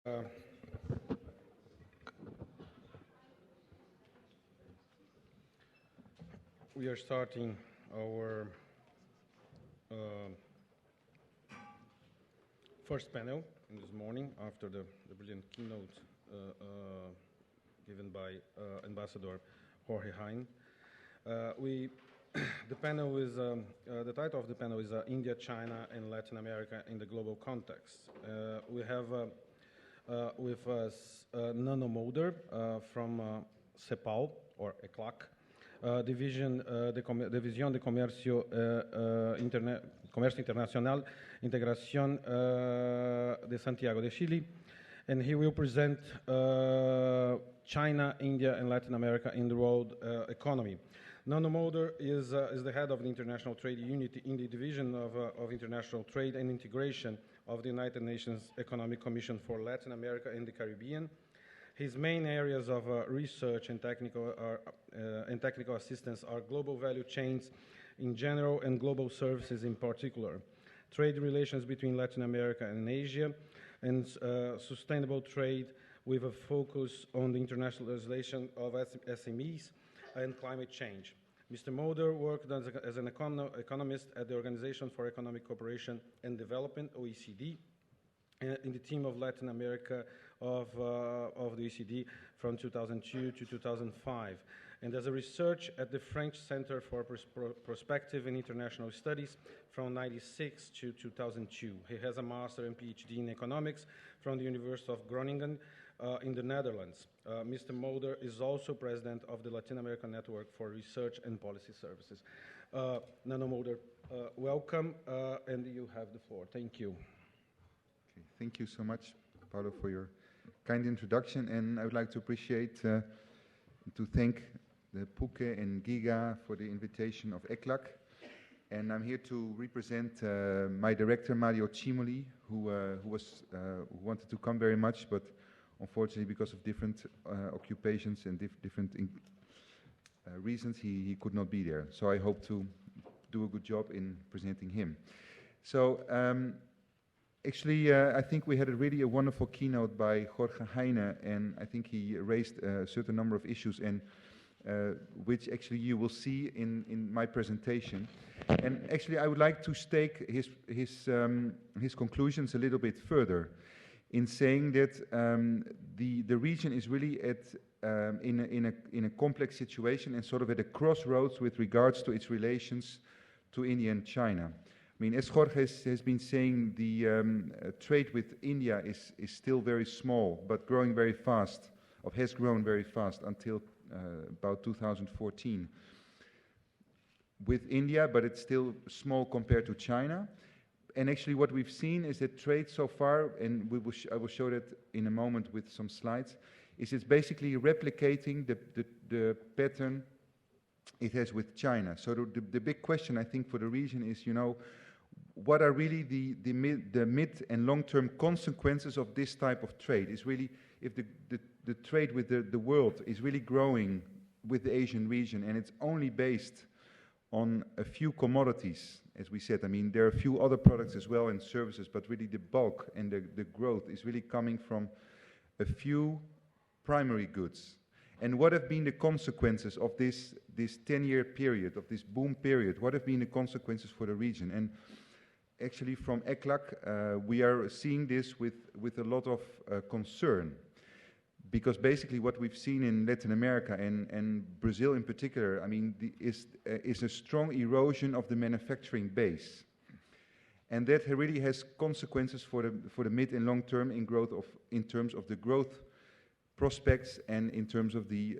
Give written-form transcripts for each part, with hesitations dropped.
We are starting our first panel in this morning after the brilliant keynote given by Ambassador Jorge Hein. The panel is the title of the panel is India, China, and Latin America in the Global Context. We have with us Nanno Mulder from CEPAL or ECLAC. División de Comercio, Comercio Internacional, Integración de Santiago de Chile, and he will present China, India, and Latin America in the world economy. Nanno Mulder is the head of the International Trade Unit in the Division of International Trade and Integration of the United Nations Economic Commission for Latin America and the Caribbean. His main areas of research and technical assistance are global value chains in general and global services in particular, trade relations between Latin America and Asia, and sustainable trade with a focus on the internationalization of SMEs and climate change. Mr. Mulder worked as an economist at the Organization for Economic Cooperation and Development, OECD, in the team of Latin America of the OECD from 2002 to 2005, and as a research at the French Center for Prospective and International Studies from 1996 to 2002. He has a master and PhD in economics from the University of Groningen in the Netherlands. Mr. Mulder is also president of the Latin American Network for Research and Policy Services. Nanno Mulder, welcome, and you have the floor. Thank you. Okay, thank you so much, Paulo, for your kind introduction, and I would like to thank the PUC and GIGA for the invitation of ECLAC. And I'm here to represent my director, Mario Cimoli, who wanted to come very much, but unfortunately, because of different occupations and different reasons, he could not be there. So I hope to do a good job in presenting him. So actually, I think we had a wonderful keynote by Jorge Heine, and I think he raised a certain number of issues, and which actually you will see in my presentation. And actually, I would like to stake his conclusions a little bit further, in saying that the region is really in a complex situation and sort of at a crossroads with regards to its relations to India and China. I mean, as Jorge has been saying, the trade with India is still very small, but growing very fast, or has grown very fast until about 2014. With India, but it's still small compared to China. And actually what we've seen is that trade so far, and I will show that in a moment with some slides, is it's basically replicating the pattern it has with China. So the big question, I think, for the region is, what are really the mid and long-term consequences of this type of trade? Is really, if the trade with the world is really growing with the Asian region, and it's only based on a few commodities, as we said. I mean, there are a few other products as well and services, but really the bulk and the growth is really coming from a few primary goods. And what have been the consequences of this 10-year period, of this boom period? What have been the consequences for the region? And actually from ECLAC, we are seeing this with a lot of concern. Because basically what we've seen in Latin America and Brazil in particular, I mean, is a strong erosion of the manufacturing base. And that really has consequences for the mid and long term in terms of the growth prospects and in terms of the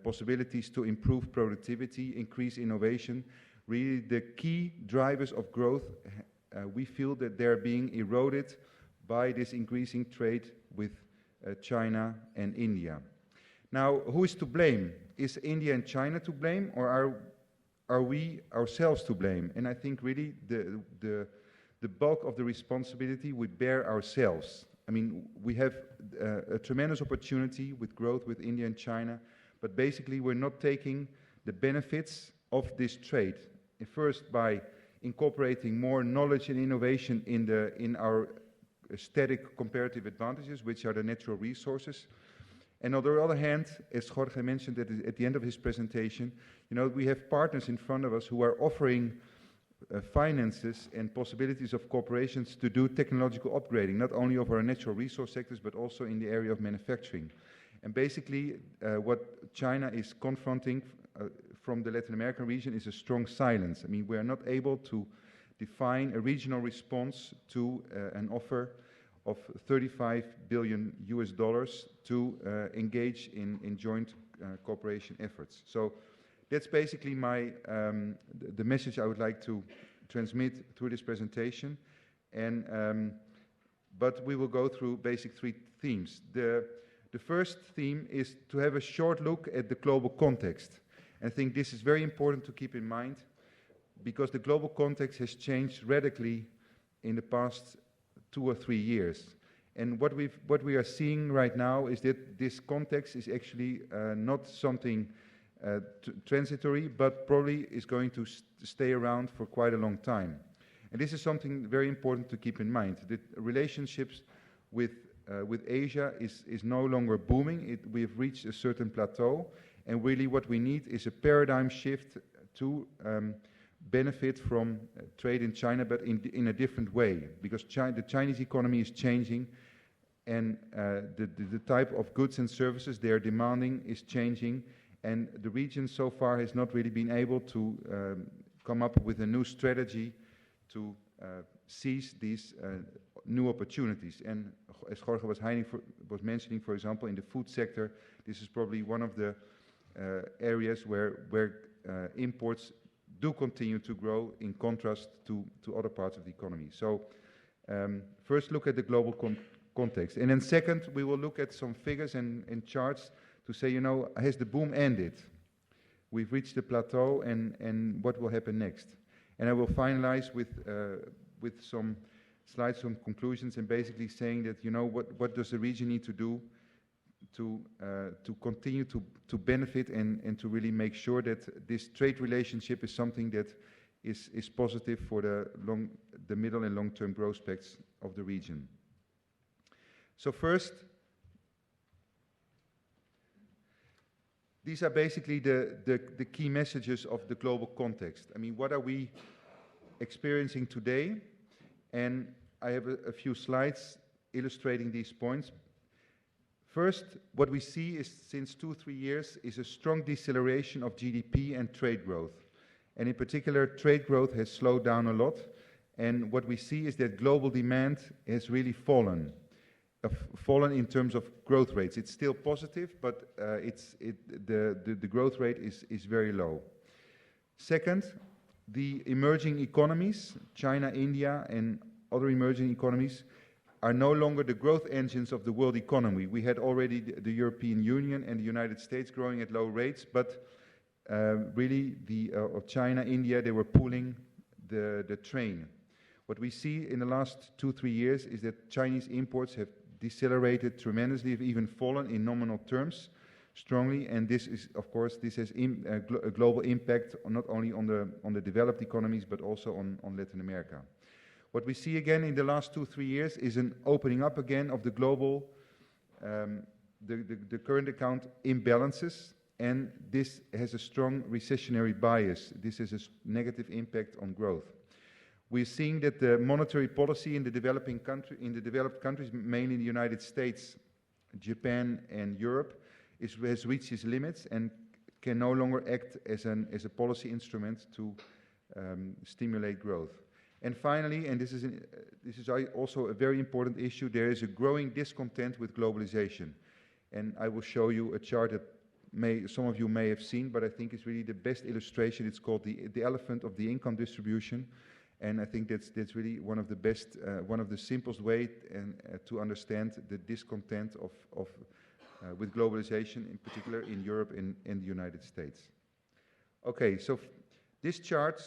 possibilities to improve productivity, increase innovation. Really the key drivers of growth, we feel that they're being eroded by this increasing trade with China and India. Now, who is to blame? Is India and China to blame, or are we ourselves to blame? And I think really the bulk of the responsibility we bear ourselves. I mean, we have a tremendous opportunity with growth with India and China, but basically we're not taking the benefits of this trade. First, by incorporating more knowledge and innovation in our static comparative advantages, which are the natural resources. And on the other hand, as Jorge mentioned at the end of his presentation, we have partners in front of us who are offering finances and possibilities of corporations to do technological upgrading, not only of our natural resource sectors, but also in the area of manufacturing. And basically, what China is confronting from the Latin American region is a strong silence. I mean, we are not able to define a regional response to an offer of $35 billion to engage in joint cooperation efforts. So that's basically the message I would like to transmit through this presentation. And but we will go through basic three themes. The first theme is to have a short look at the global context. And I think this is very important to keep in mind, because the global context has changed radically in the past 2 or 3 years. And what we are seeing right now is that this context is actually not something transitory, but probably is going to stay around for quite a long time. And this is something very important to keep in mind. The relationships with Asia is no longer booming. We've reached a certain plateau, and really what we need is a paradigm shift to benefit from trade in China, but in a different way, because the Chinese economy is changing, and the type of goods and services they are demanding is changing, and the region so far has not really been able to come up with a new strategy to seize these new opportunities. And as Jorge was mentioning, for example, in the food sector, this is probably one of the areas where imports do continue to grow in contrast to other parts of the economy. So first look at the global context. And then second, we will look at some figures and charts to say, has the boom ended? We've reached the plateau, and what will happen next? And I will finalize with some slides, some conclusions, and basically saying that, what does the region need to do to continue to benefit and to really make sure that this trade relationship is something that is positive for the middle and long-term prospects of the region. So first, these are basically the key messages of the global context. I mean, what are we experiencing today? And I have a few slides illustrating these points. First, what we see is since 2-3 years is a strong deceleration of GDP and trade growth. And in particular, trade growth has slowed down a lot. And what we see is that global demand has really fallen in terms of growth rates. It's still positive, but the growth rate is very low. Second, the emerging economies, China, India, and other emerging economies, are no longer the growth engines of the world economy. We had already the European Union and the United States growing at low rates, but really of China, India, they were pulling the train. What we see in the last 2-3 years is that Chinese imports have decelerated tremendously, have even fallen in nominal terms strongly, and this is, of course, this has a global impact not only on the developed economies, but also on Latin America. What we see again in the last 2-3 years is an opening up again of the global, the current account imbalances, and this has a strong recessionary bias. This has a negative impact on growth. We're seeing that the monetary policy in the developed countries, mainly the United States, Japan, and Europe, has reached its limits and can no longer act as a policy instrument to stimulate growth. And finally, and this is also a very important issue, there is a growing discontent with globalization. And I will show you a chart that some of you may have seen, but I think it's really the best illustration. It's called the elephant of the income distribution. And I think that's really one of the best, one of the simplest way to understand the discontent with globalization, in particular in Europe and the United States. Okay, so this chart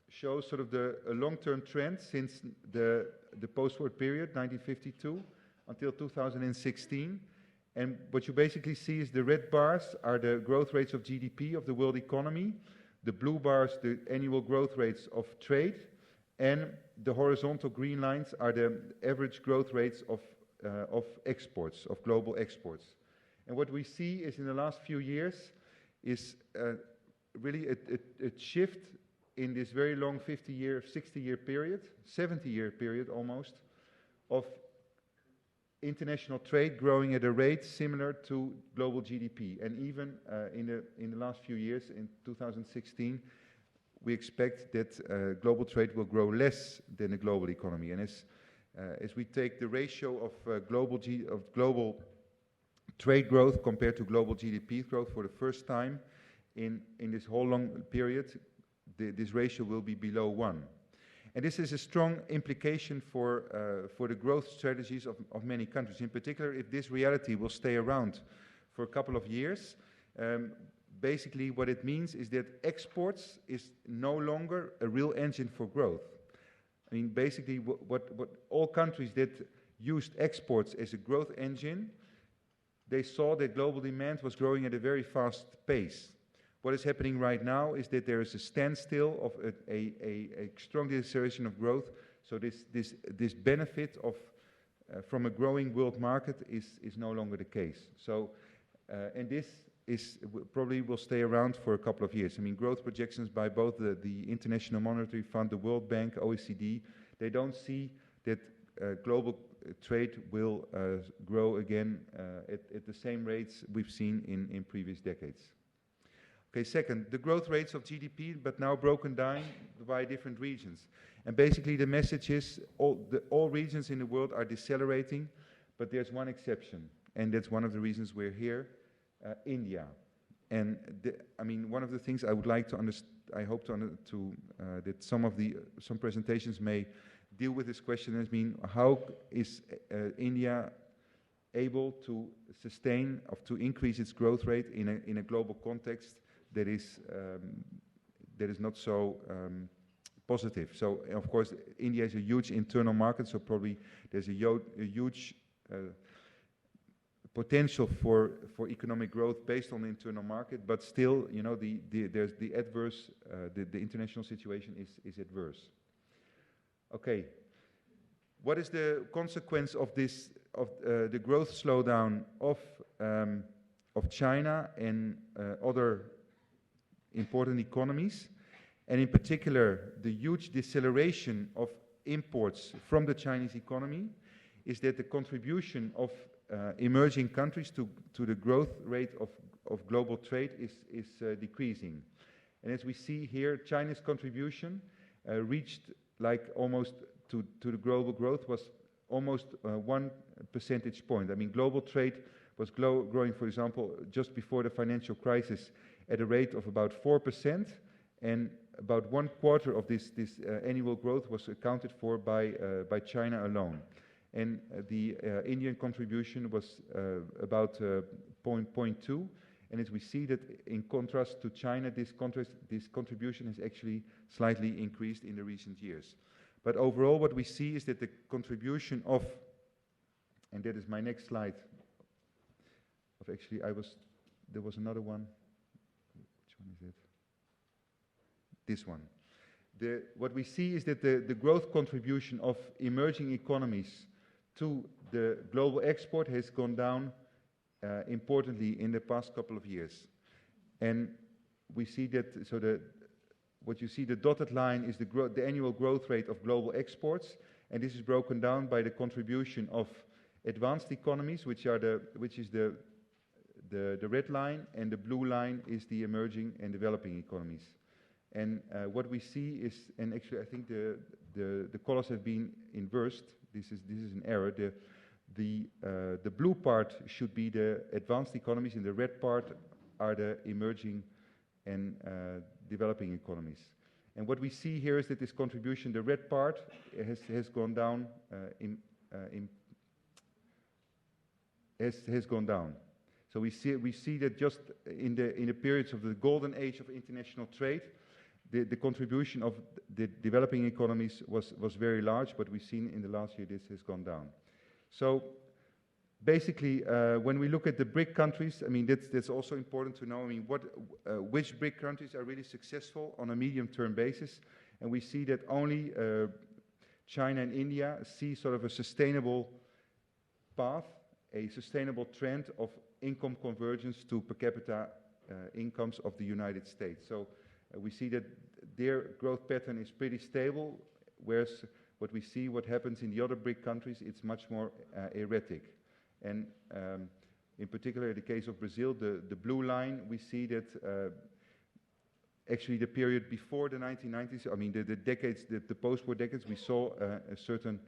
shows sort of the long-term trend since the post-war period, 1952, until 2016. And what you basically see is the red bars are the growth rates of GDP of the world economy, the blue bars the annual growth rates of trade, And the horizontal green lines are the average growth rates of exports, of global exports. And what we see is in the last few years is really a shift in this very long 50-year, 60-year period, 70-year period almost, of international trade growing at a rate similar to global GDP. And even in the last few years, in 2016, we expect that global trade will grow less than the global economy. And as we take the ratio of global trade growth compared to global GDP growth for the first time in this whole long period, this ratio will be below 1. And this is a strong implication for the growth strategies of many countries. In particular, if this reality will stay around for a couple of years, basically what it means is that exports is no longer a real engine for growth. I mean, basically what all countries that used exports as a growth engine, they saw that global demand was growing at a very fast pace. What is happening right now is that there is a standstill of a strong deceleration of growth. So this benefit of from a growing world market is no longer the case. So and this probably will stay around for a couple of years. I mean, growth projections by both the International Monetary Fund, the World Bank, OECD, they don't see that global trade will grow again at the same rates we've seen in previous decades. Okay, second, the growth rates of GDP, but now broken down by different regions. And basically the message is all regions in the world are decelerating, but there's one exception, and that's one of the reasons we're here, India. And I mean, one of the things I would like to I hope that some presentations may deal with this question. I mean, how is India able to sustain to increase its growth rate in a global context that is not so positive? So of course India is a huge internal market, so probably there's a huge potential for economic growth based on the internal market, but still, you know, there's the adverse, the international situation is adverse. Okay, what is the consequence of this, of the growth slowdown of China and other important economies, and in particular the huge deceleration of imports from the Chinese economy? Is that the contribution of emerging countries to the growth rate of global trade is decreasing. And as we see here, China's contribution reached like almost to the global growth was almost 1 percentage point. I mean, global trade was growing, for example, just before the financial crisis at a rate of about 4%, and about 1/4 of this annual growth was accounted for by China alone. And the Indian contribution was about 0.2, and as we see that in contrast to China, this contribution has actually slightly increased in the recent years. But overall what we see is that the contribution of, and that is my next slide, of actually there was another one. Which one is it? This one. What we see is that the growth contribution of emerging economies to the global export has gone down importantly in the past couple of years. And we see that, so what you see, the dotted line is the annual growth rate of global exports, and this is broken down by the contribution of advanced economies, which is the red line, and the blue line is the emerging and developing economies. And what we see is, and actually I think the colors have been inversed. This is an error. The blue part should be the advanced economies, and the red part are the emerging and developing economies. And what we see here is that this contribution, the red part, has gone down. Has gone down. So we see that just in the periods of the golden age of international trade, the contribution of the developing economies was very large, but we've seen in the last year this has gone down. So basically, when we look at the BRIC countries, I mean, that's also important to know. I mean, which BRIC countries are really successful on a medium-term basis? And we see that only China and India see sort of a sustainable path, a sustainable trend of income convergence to per capita incomes of the United States. So we see that their growth pattern is pretty stable, whereas what happens in the other BRIC countries, it's much more erratic. And in particular, in the case of Brazil, the blue line, we see that actually the period before the 1990s, I mean the decades, the post-war decades, we saw a certain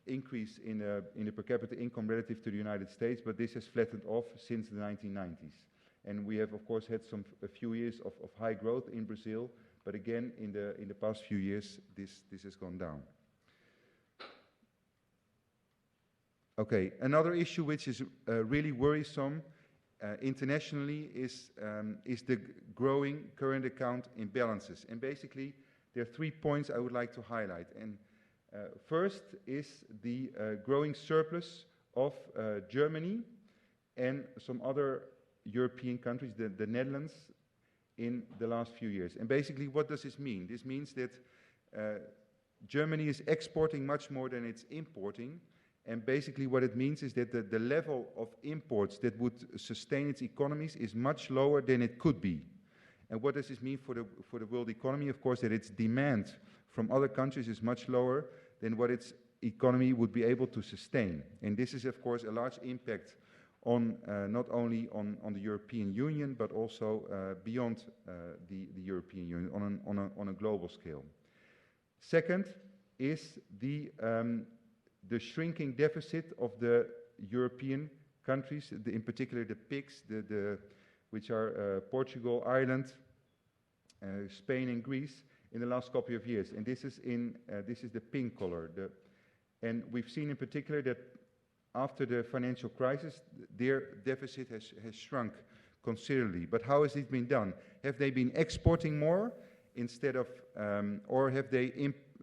increase in the per capita income relative to the United States, but this has flattened off since the 1990s. And we have, of course, had a few years of high growth in Brazil, but again, in the past few years, this has gone down. Okay, another issue which is really worrisome internationally is the growing current account imbalances. And basically, there are 3 points I would like to highlight. And first is the growing surplus of Germany and some other European countries, the Netherlands, in the last few years. And basically, what does this mean? This means that Germany is exporting much more than it's importing. And basically what it means is that the level of imports that would sustain its economies is much lower than it could be. And what does this mean for the world economy? Of course, that its demand from other countries is much lower than what its economy would be able to sustain. And this is, of course, a large impact on not only on the European Union, but also beyond the European Union on a global scale. Second is the shrinking deficit of the European countries, in particular the PICs, which are Portugal, Ireland, Spain and Greece, in the last couple of years. And this is the pink color. And we've seen in particular that after the financial crisis, their deficit has shrunk considerably. But how has it been done? Have they been exporting more instead of, or have they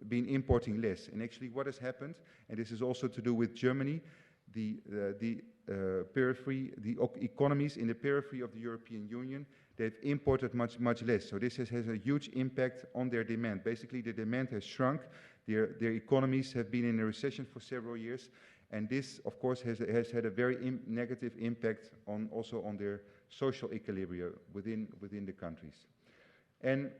been importing less? And actually what has happened, and this is also to do with Germany, the economies in the periphery of the European Union, they've imported much less. So this has a huge impact on their demand. Basically the demand has shrunk, their economies have been in a recession for several years, and this of course has had a very negative impact also on their social equilibrium within the countries. And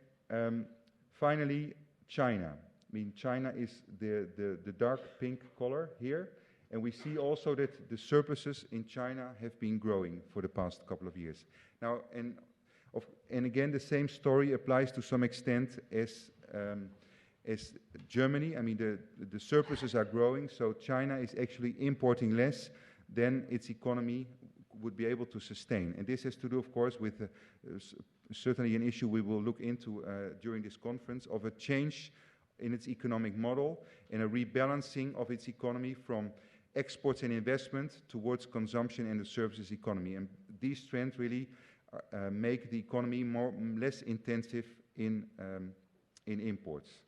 finally, China. I mean, China is the dark pink color here, and we see also that the surpluses in China have been growing for the past couple of years. Now, and again, the same story applies to some extent as Germany. I mean, the surpluses are growing, so China is actually importing less than its economy would be able to sustain. And this has to do, of course, with certainly an issue we will look into during this conference of a change in its economic model and a rebalancing of its economy from exports and investment towards consumption and the services economy. And these trends really make the economy less intensive in imports.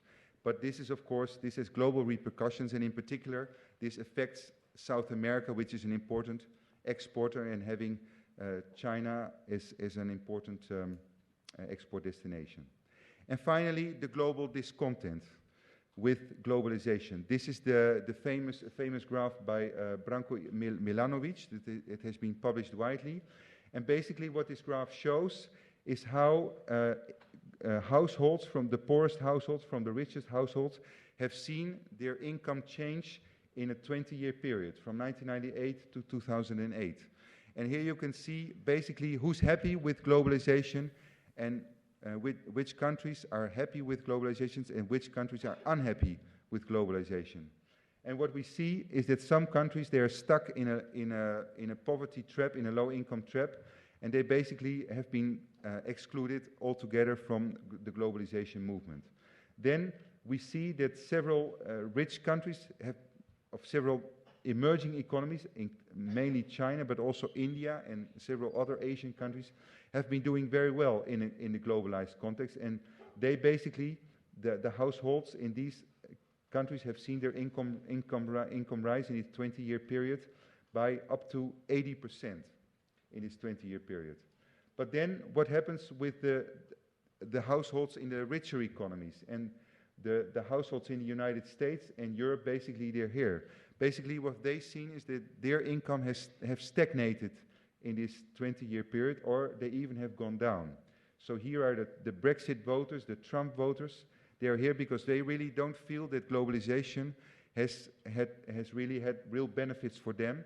But this is, of course, this has global repercussions, and in particular, this affects South America, which is an important exporter, and having China as an important export destination. And finally, the global discontent with globalization. This is the famous graph by Branko Milanovic. It has been published widely. And basically what this graph shows is how households, from the poorest households, from the richest households, have seen their income change in a 20-year period, from 1998 to 2008. And here you can see basically who's happy with globalization and which countries are happy with globalization and which countries are unhappy with globalization. And what we see is that some countries, they are stuck in a poverty trap, in a low-income trap, and they basically have been excluded altogether from the globalization movement. Then we see that several rich countries of several emerging economies, mainly China, but also India and several other Asian countries, have been doing very well in the globalized context. And they basically, the households in these countries have seen their income rise in a 20-year period by up to 80% in this 20-year period. But then what happens with the households in the richer economies? And the households in the United States and Europe, basically they're here. Basically what they've seen is that their income have stagnated in this 20-year period, or they even have gone down. So here are the Brexit voters, the Trump voters. They are here because they really don't feel that globalization has really had real benefits for them.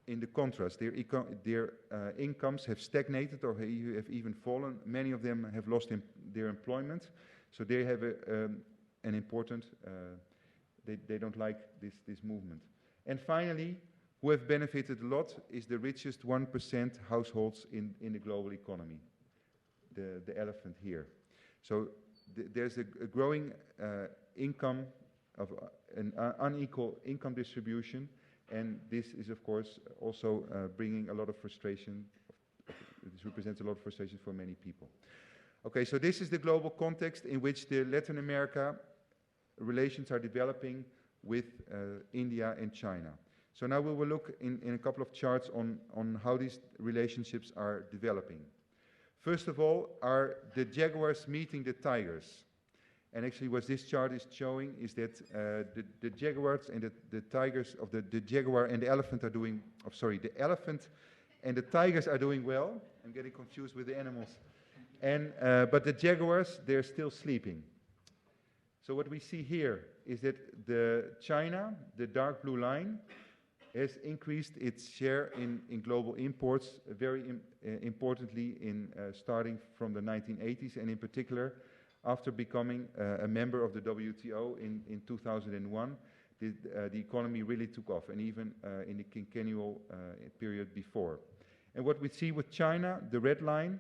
In the contrast, their incomes have stagnated or have even fallen. Many of them have lost their employment. So they have an important, they don't like this movement. And finally, who have benefited a lot is the richest 1% households in the global economy, the elephant here. So there's a growing income of an unequal income distribution, and this is of course also bringing a lot of frustration. This represents a lot of frustration for many people. Okay, so this is the global context in which the Latin America relations are developing with India and China. So now we will look in a couple of charts on how these relationships are developing. First of all, are the Jaguars meeting the Tigers. And actually what this chart is showing is that the Jaguars and the Tigers of the Jaguar and the elephant are doing, the elephant and the Tigers are doing well. I'm getting confused with the animals. And, but the Jaguars, they're still sleeping. So what we see here is that China, the dark blue line, has increased its share in global imports very importantly starting from the 1980s, and in particular after becoming a member of the WTO in 2001, the economy really took off, and even in the quinquennial period before. And what we see with China, the red line,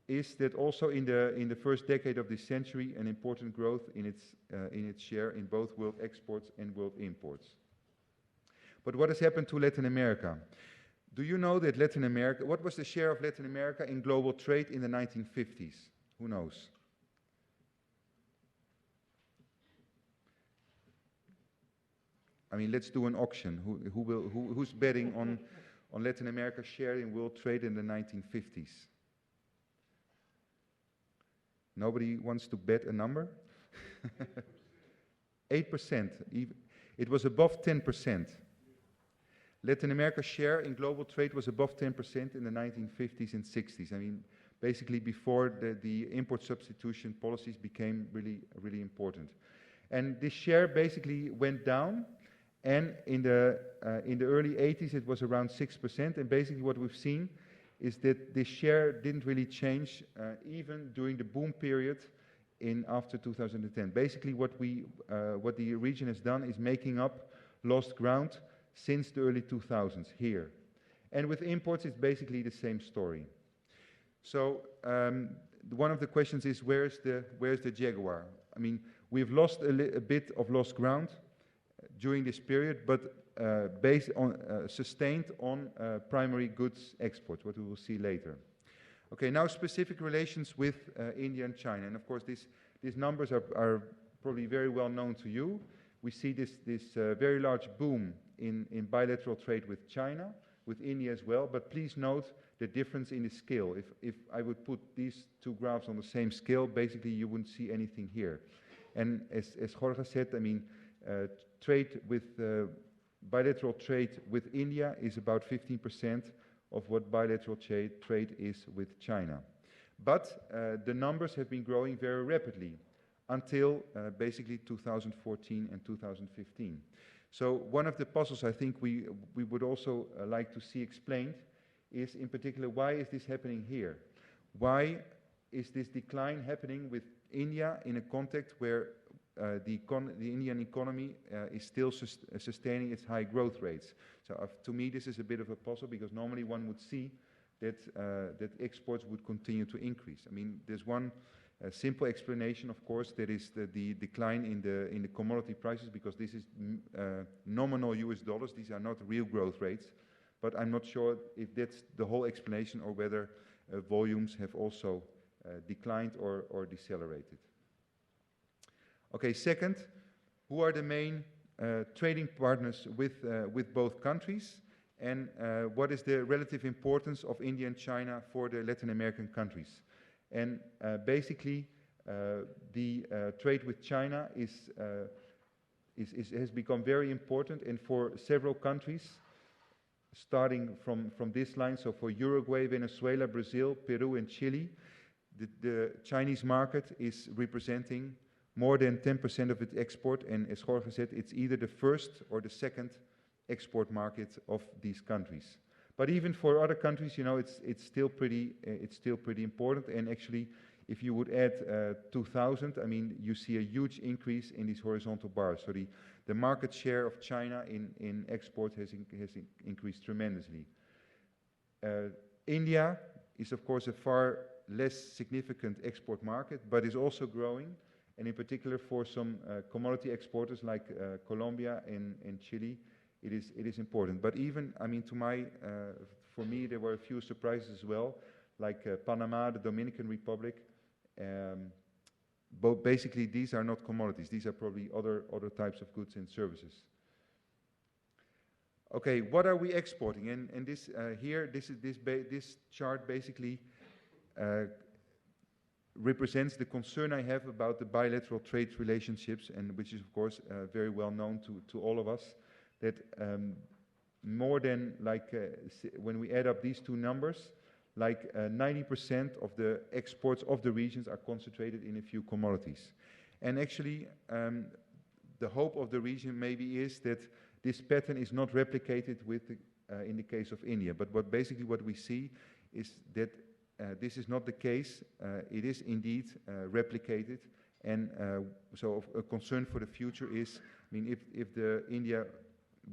is that also in the first decade of this century, an important growth in its share in both world exports and world imports. But what has happened to Latin America? Do you know that Latin America, what was the share of Latin America in global trade in the 1950s? Who knows? I mean, let's do an auction. Who's betting on Latin America's share in world trade in the 1950s? Nobody wants to bet a number? 8%. It was above 10%. Latin America's share in global trade was above 10% in the 1950s and 60s. I mean, basically before the import substitution policies became really, really important. And this share basically went down, and in the early 80s it was around 6%, and basically what we've seen is that this share didn't really change even during the boom period after 2010. Basically what the region has done is making up lost ground since the early 2000s here. And with imports, it's basically the same story. So one of the questions is, where's the Jaguar? I mean, we've lost a bit of lost ground during this period, but based on sustained on primary goods exports, what we will see later. Okay, now specific relations with India and China. And of course, these numbers are probably very well known to you. We see this very large boom in bilateral trade with China, with India as well, but please note the difference in the scale. If I would put these two graphs on the same scale, basically you wouldn't see anything here. And as Jorge said, I mean, trade with bilateral trade with India is about 15% of what bilateral trade is with China. But the numbers have been growing very rapidly until basically 2014 and 2015. So one of the puzzles I think we would also like to see explained is, in particular, why is this happening here? Why is this decline happening with India in a context where the Indian economy is still sustaining its high growth rates? So to me this is a bit of a puzzle, because normally one would see that exports would continue to increase. I mean, there's one simple explanation, of course, that is the decline in the commodity prices, because this is nominal US dollars. These are not real growth rates, but I'm not sure if that's the whole explanation, or whether volumes have also declined or decelerated. Okay, second, who are the main trading partners with both countries, and what is the relative importance of India and China for the Latin American countries? And basically, The trade with China has become very important, and for several countries, starting from this line, so for Uruguay, Venezuela, Brazil, Peru, and Chile, the Chinese market is representing more than 10% of its export, and as Jorge said, it's either the first or the second export market of these countries. But even for other countries, you know, it's still pretty important. And actually, if you would add 2000, I mean, you see a huge increase in these horizontal bars. So the market share of China in export has increased tremendously. India is, of course, a far less significant export market, but is also growing, and in particular for some commodity exporters like Colombia and Chile, it is important. But even, I mean, for me, there were a few surprises as well, like Panama, the Dominican Republic. But basically, these are not commodities. These are probably other types of goods and services. Okay, what are we exporting? And this here, this chart basically represents the concern I have about the bilateral trade relationships, and which is of course very well known to all of us, that more than like when we add up these two numbers, like 90% of the exports of the regions are concentrated in a few commodities. And actually, the hope of the region maybe is that this pattern is not replicated in the case of India. But what we see is that this is not the case. It is indeed replicated. And so a concern for the future is, I mean, if India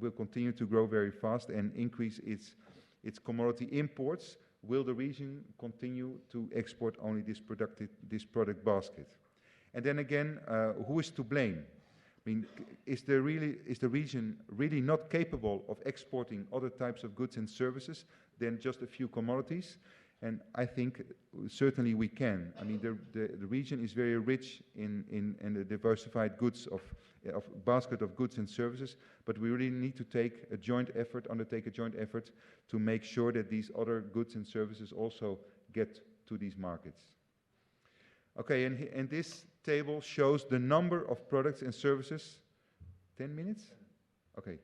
will continue to grow very fast and increase its commodity imports, will the region continue to export only this product basket? And then again, who is to blame? I mean, is the region really not capable of exporting other types of goods and services than just a few commodities? And I think certainly we can. I mean, the region is very rich in the diversified goods of basket of goods and services, but we really need to undertake a joint effort to make sure that these other goods and services also get to these markets. Okay, and this table shows the number of products and services. 10 minutes? Okay.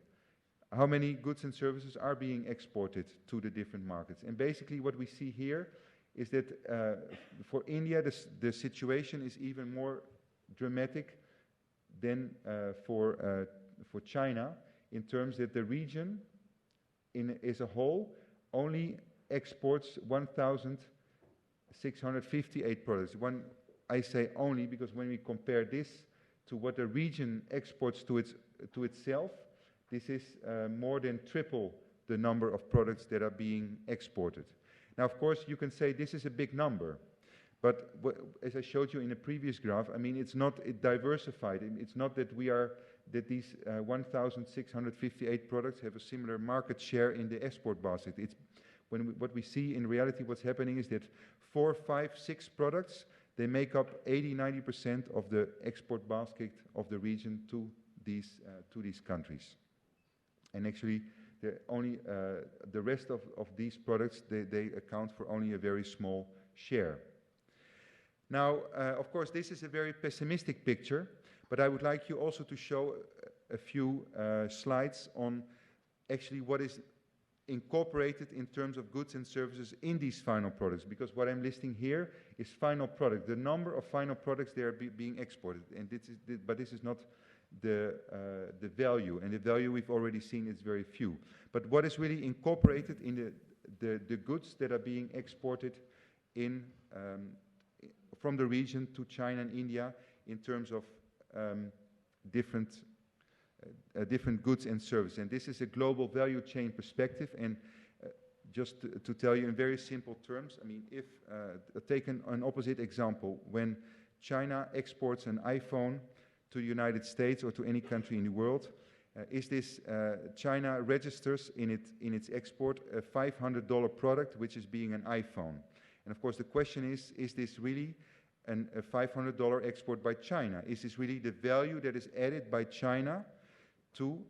How many goods and services are being exported to the different markets? And basically what we see here is that for India, the situation is even more dramatic than for China, in terms that the region as a whole only exports 1,658 products. I say only because when we compare this to what the region exports to itself, this is more than triple the number of products that are being exported. Now, of course, you can say this is a big number, but as I showed you in a previous graph, I mean, it's not diversified. It's not that these 1,658 products have a similar market share in the export basket. It's what we see in reality, what's happening is that 4, 5, 6 products, they make up 80-90% of the export basket of the region to these countries. And actually, the rest of these products, they account for only a very small share. Now, of course, this is a very pessimistic picture, but I would like you also to show a few slides on actually what is incorporated in terms of goods and services in these final products, because what I'm listing here is final product, the number of final products that are being exported, and but this is not the value, and the value we've already seen is very few. But what is really incorporated in the goods that are being exported from the region to China and India in terms of different goods and services. And this is a global value chain perspective. And just to tell you in very simple terms, I mean, if take an opposite example, when China exports an iPhone to the United States or to any country in the world, China registers in its export a $500 product, which is being an iPhone. And of course the question is this really a $500 export by China? Is this really the value that is added by China to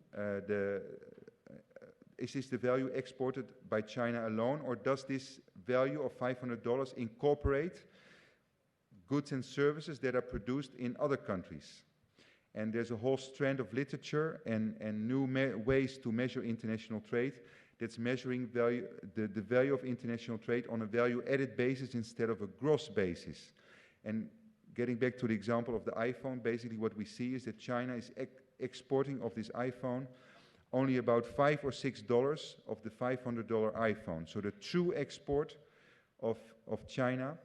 is this the value exported by China alone, or does this value of $500 incorporate goods and services that are produced in other countries. And there's a whole strand of literature and new ways to measure international trade that's measuring the value of international trade on a value-added basis instead of a gross basis. And getting back to the example of the iPhone, basically what we see is that China is exporting of this iPhone only about $5 or $6 of the $500 iPhone. So the true export of China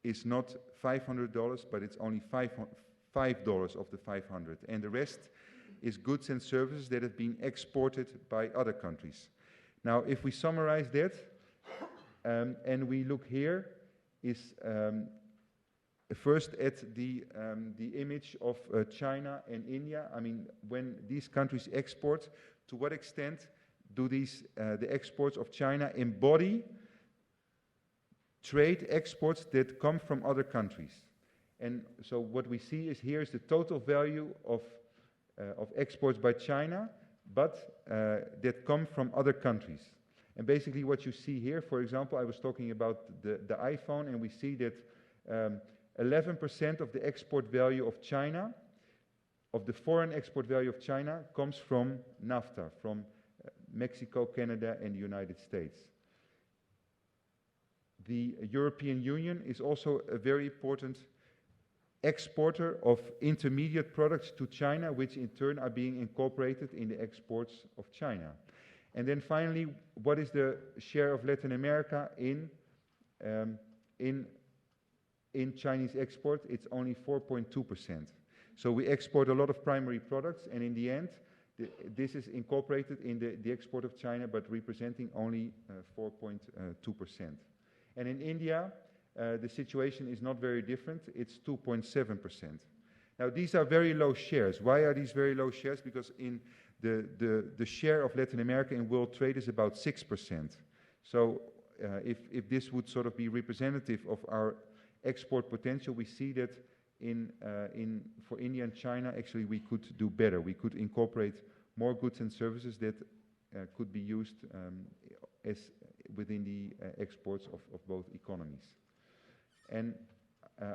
is not $500, but it's only $5 of the 500. And the rest is goods and services that have been exported by other countries. Now, if we summarize that, and we look here, is first at the image of China and India. I mean, when these countries export, to what extent do these the exports of China embody trade exports that come from other countries? And so what we see is here is the total value of exports by China, but that come from other countries. And basically what you see here, for example, I was talking about the iPhone, and we see that 11% of the export value of China, of the foreign export value of China, comes from NAFTA, from Mexico, Canada, and the United States. The European Union is also a very important exporter of intermediate products to China, which in turn are being incorporated in the exports of China. And then finally, what is the share of Latin America in Chinese export? It's only 4.2%. So we export a lot of primary products, and in the end, this is incorporated in the export of China, but representing only 4.2%. And in India, the situation is not very different. It's 2.7%. Now, these are very low shares. Why are these very low shares? Because in the share of Latin America in world trade is about 6%. So if this would sort of be representative of our export potential, we see that for India and China, actually we could do better. We could incorporate more goods and services that could be used as within the exports of both economies. And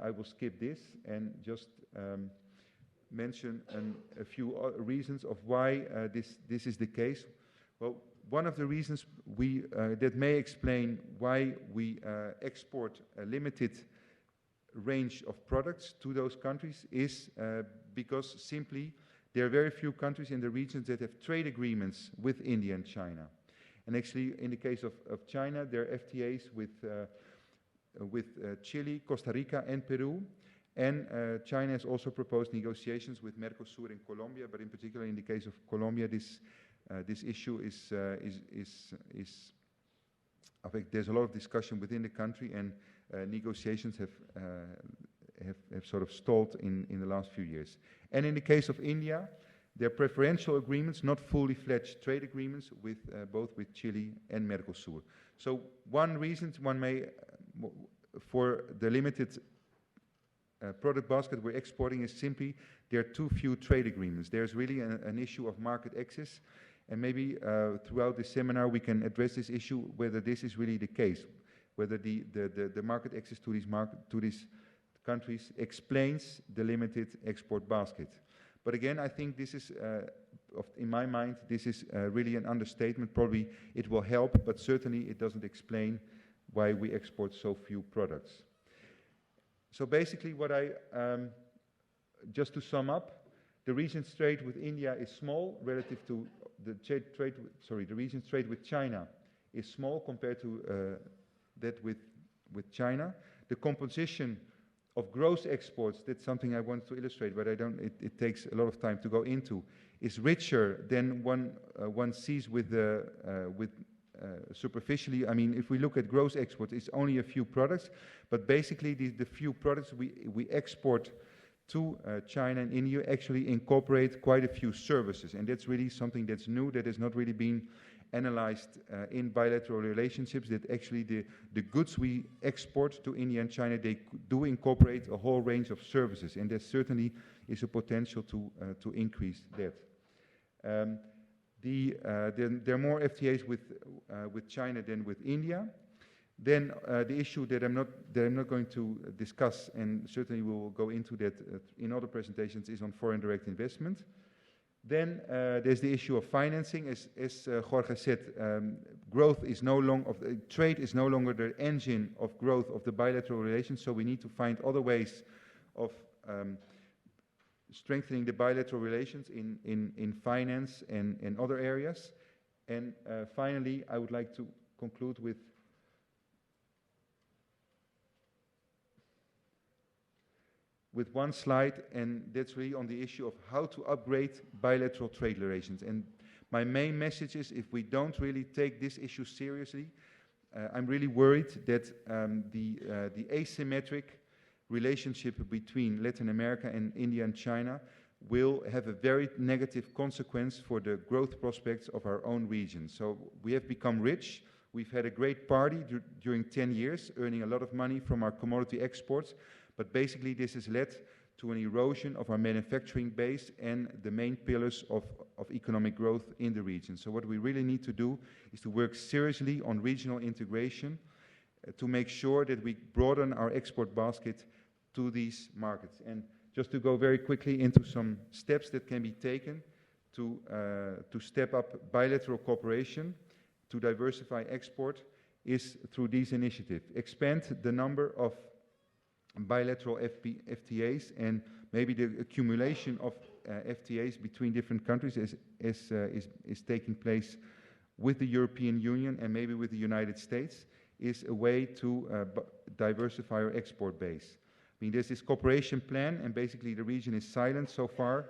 I will skip this and just mention a few reasons of why this is the case. Well, one of the reasons that may explain why we export a limited range of products to those countries is because simply there are very few countries in the regions that have trade agreements with India and China. And actually, in the case of China, there are FTAs with Chile, Costa Rica, and Peru. And China has also proposed negotiations with Mercosur and Colombia, but in particular in the case of Colombia, this issue is I think there's a lot of discussion within the country, and negotiations have sort of stalled in the last few years. And in the case of India, there are preferential agreements, not fully fledged trade agreements with both with Chile and Mercosur. So one reason one may for the limited product basket we're exporting is simply there are too few trade agreements. There's really an issue of market access, and maybe throughout this seminar we can address this issue, whether this is really the case, whether the market access to these countries explains the limited export basket. But again, I think this is, in my mind, this is really an understatement. Probably it will help, but certainly it doesn't explain why we export so few products. So basically what just to sum up, the region's trade with India is small relative to the region's trade with China is small compared to that with China. The composition of gross exports, that's something I want to illustrate, but it takes a lot of time to go into, is richer than one sees with superficially. I mean, if we look at gross exports, it's only a few products, but basically the few products we export to China and India actually incorporate quite a few services, and that's really something that's new, that has not really been analyzed in bilateral relationships, that actually the goods we export to India and China, they do incorporate a whole range of services, and there certainly is a potential to increase that. There are more FTAs with China than with India. Then the issue that I'm not going to discuss, and certainly we will go into that in other presentations, is on foreign direct investment. Then there's the issue of financing. As Jorge said, trade is no longer the engine of growth of the bilateral relations, so we need to find other ways of strengthening the bilateral relations in finance and other areas. And finally, I would like to conclude with one slide, and that's really on the issue of how to upgrade bilateral trade relations. And my main message is, if we don't really take this issue seriously, I'm really worried that the asymmetric relationship between Latin America and India and China will have a very negative consequence for the growth prospects of our own region. So we have become rich. We've had a great party during 10 years, earning a lot of money from our commodity exports. But basically, this has led to an erosion of our manufacturing base and the main pillars of economic growth in the region. So what we really need to do is to work seriously on regional integration to make sure that we broaden our export basket to these markets. And just to go very quickly into some steps that can be taken to step up bilateral cooperation, to diversify export, is through these initiatives. Expand the number of bilateral FTAs, and maybe the accumulation of FTAs between different countries is taking place with the European Union and maybe with the United States, is a way to diversify our export base. I mean, there's this cooperation plan, and basically the region is silent so far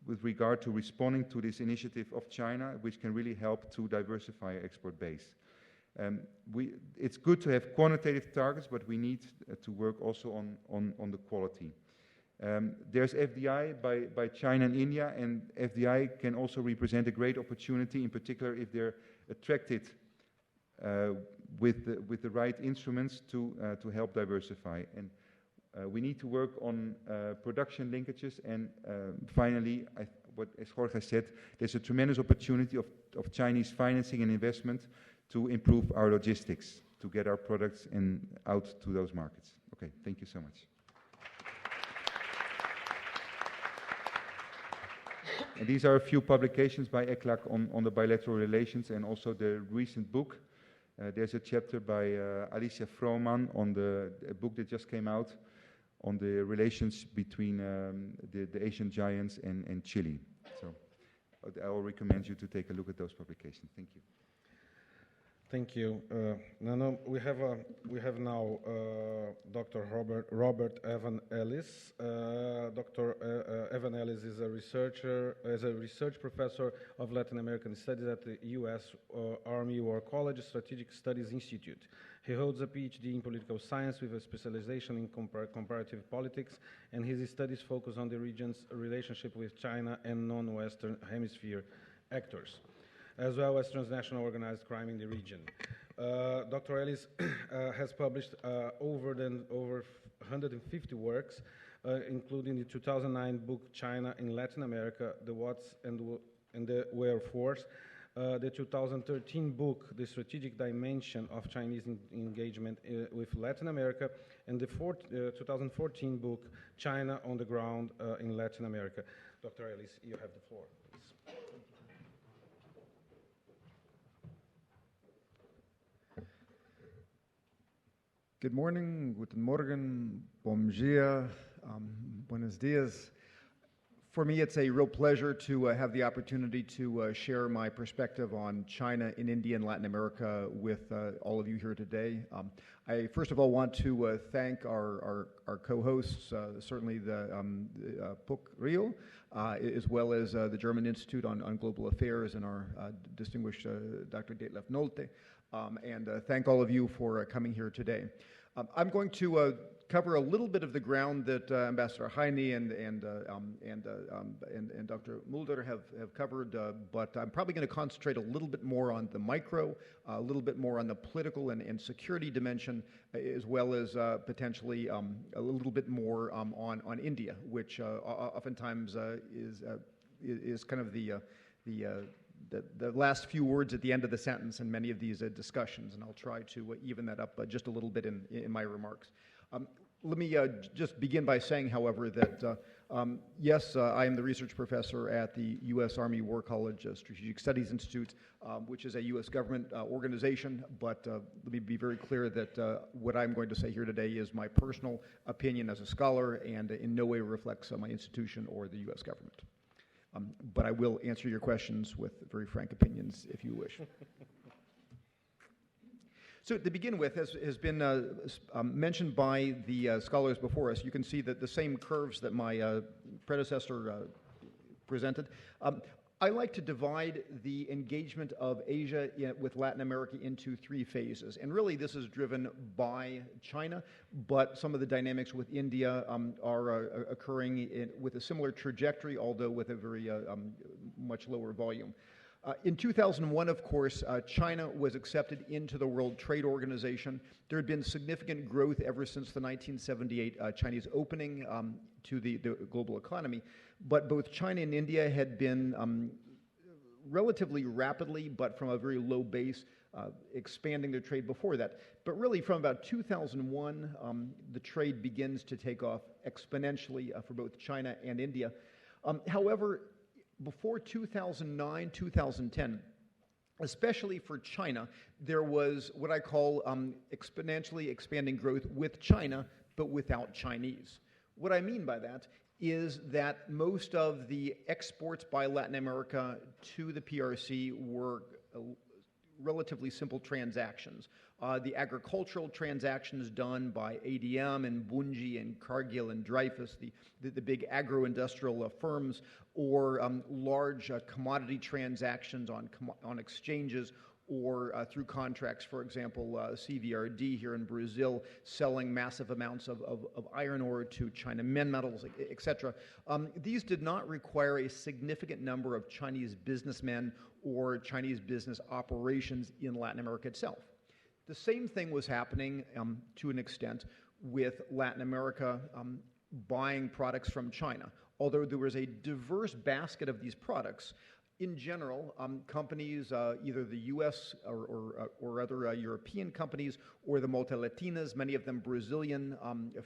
with regard to responding to this initiative of China, which can really help to diversify our export base. It's good to have quantitative targets, but we need to work also on the quality. There's FDI by China and India, and FDI can also represent a great opportunity, in particular if they're attracted with the right instruments to help diversify. And we need to work on production linkages, and finally, as Jorge said, there's a tremendous opportunity of Chinese financing and investment to improve our logistics, to get our products out to those markets. Okay, thank you so much. And these are a few publications by ECLAC on the bilateral relations, and also the recent book. There's a chapter by Alicia Frohman on a book that just came out on the relations between the Asian giants and Chile. So I will recommend you to take a look at those publications. Thank you. Thank you, Nanno. We have now Dr. Robert Evan Ellis. Dr. Evan Ellis is a research professor of Latin American Studies at the U.S. Army War College Strategic Studies Institute. He holds a PhD in political science with a specialization in comparative politics, and his studies focus on the region's relationship with China and non-Western Hemisphere actors, as well as transnational organized crime in the region. Dr. Ellis has published over 150 works, including the 2009 book China in Latin America, The What's and the Wherefores, the 2013 book, The Strategic Dimension of Chinese Engagement with Latin America, and the 2014 book, China on the Ground in Latin America. Dr. Ellis, you have the floor, please. Good morning, guten Morgen, bom dia, buenos dias. For me, it's a real pleasure to have the opportunity to share my perspective on China in India and Latin America with all of you here today. I first of all want to thank our co-hosts, certainly the PUC-Rio, as well as the German Institute on Global Affairs and our distinguished Dr. Detlef Nolte, and thank all of you for coming here today. I'm going to cover a little bit of the ground that Ambassador Heine and Dr. Mulder have covered, but I'm probably going to concentrate a little bit more on the micro, a little bit more on the political and security dimension, as well as potentially a little bit more on India, which oftentimes is kind of the the last few words at the end of the sentence in many of these discussions, and I'll try to even that up just a little bit in my remarks. Let me just begin by saying, however, that yes, I am the research professor at the U.S. Army War College Strategic Studies Institute, which is a U.S. government organization, but let me be very clear that what I'm going to say here today is my personal opinion as a scholar and in no way reflects my institution or the U.S. government. But I will answer your questions with very frank opinions if you wish. So to begin with, as has been mentioned by the scholars before us, you can see that the same curves that my predecessor presented. I like to divide the engagement of Asia with Latin America into three phases. And really this is driven by China, but some of the dynamics with India are occurring with a similar trajectory, although with a very much lower volume. In 2001, of course, China was accepted into the World Trade Organization. There had been significant growth ever since the 1978 Chinese opening to the global economy. But both China and India had been relatively rapidly, but from a very low base, expanding their trade before that. But really from about 2001, the trade begins to take off exponentially for both China and India. However, before 2009, 2010, especially for China, there was what I call exponentially expanding growth with China, but without Chinese. What I mean by that is that most of the exports by Latin America to the PRC were relatively simple transactions. The agricultural transactions done by ADM and Bunji and Cargill and Dreyfus, the big agro-industrial firms, or large commodity transactions on exchanges or through contracts, for example, CVRD here in Brazil, selling massive amounts of iron ore to China Minmetals, etc. These did not require a significant number of Chinese businessmen or Chinese business operations in Latin America itself. The same thing was happening to an extent with Latin America buying products from China. Although there was a diverse basket of these products, in general, companies, either the U.S. or other European companies or the multilatinas, many of them Brazilian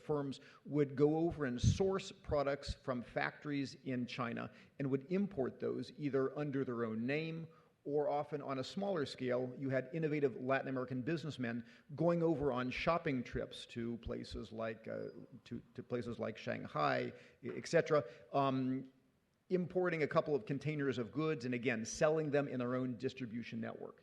firms, would go over and source products from factories in China and would import those either under their own name or often on a smaller scale. You had innovative Latin American businessmen going over on shopping trips to places like Shanghai, etc., importing a couple of containers of goods and again selling them in their own distribution networks.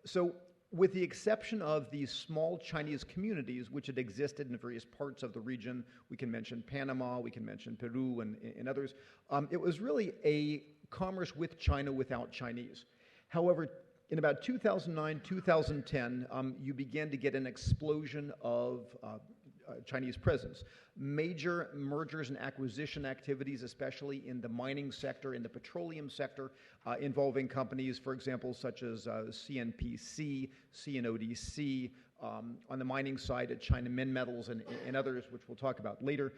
So with the exception of these small Chinese communities which had existed in various parts of the region, we can mention Panama, we can mention Peru and others, it was really a commerce with China without Chinese. However, in about 2009, 2010, you began to get an explosion of Chinese presence. Major mergers and acquisition activities, especially in the mining sector, in the petroleum sector, involving companies, for example, such as CNPC, CNODC, on the mining side at China Minmetals and others, which we'll talk about later.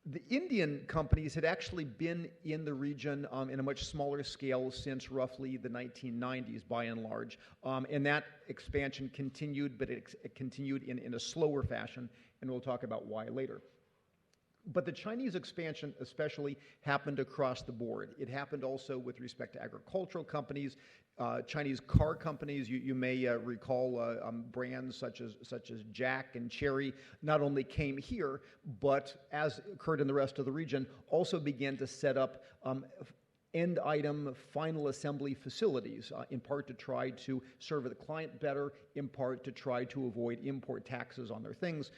The Indian companies had actually been in the region in a much smaller scale since roughly the 1990s, by and large. And that expansion continued, but it continued in a slower fashion, and we'll talk about why later. But the Chinese expansion especially happened across the board. It happened also with respect to agricultural companies, Chinese car companies. You may recall brands such as Jack and Chery not only came here, but as occurred in the rest of the region, also began to set up end item final assembly facilities, in part to try to serve the client better, in part to try to avoid import taxes on their things.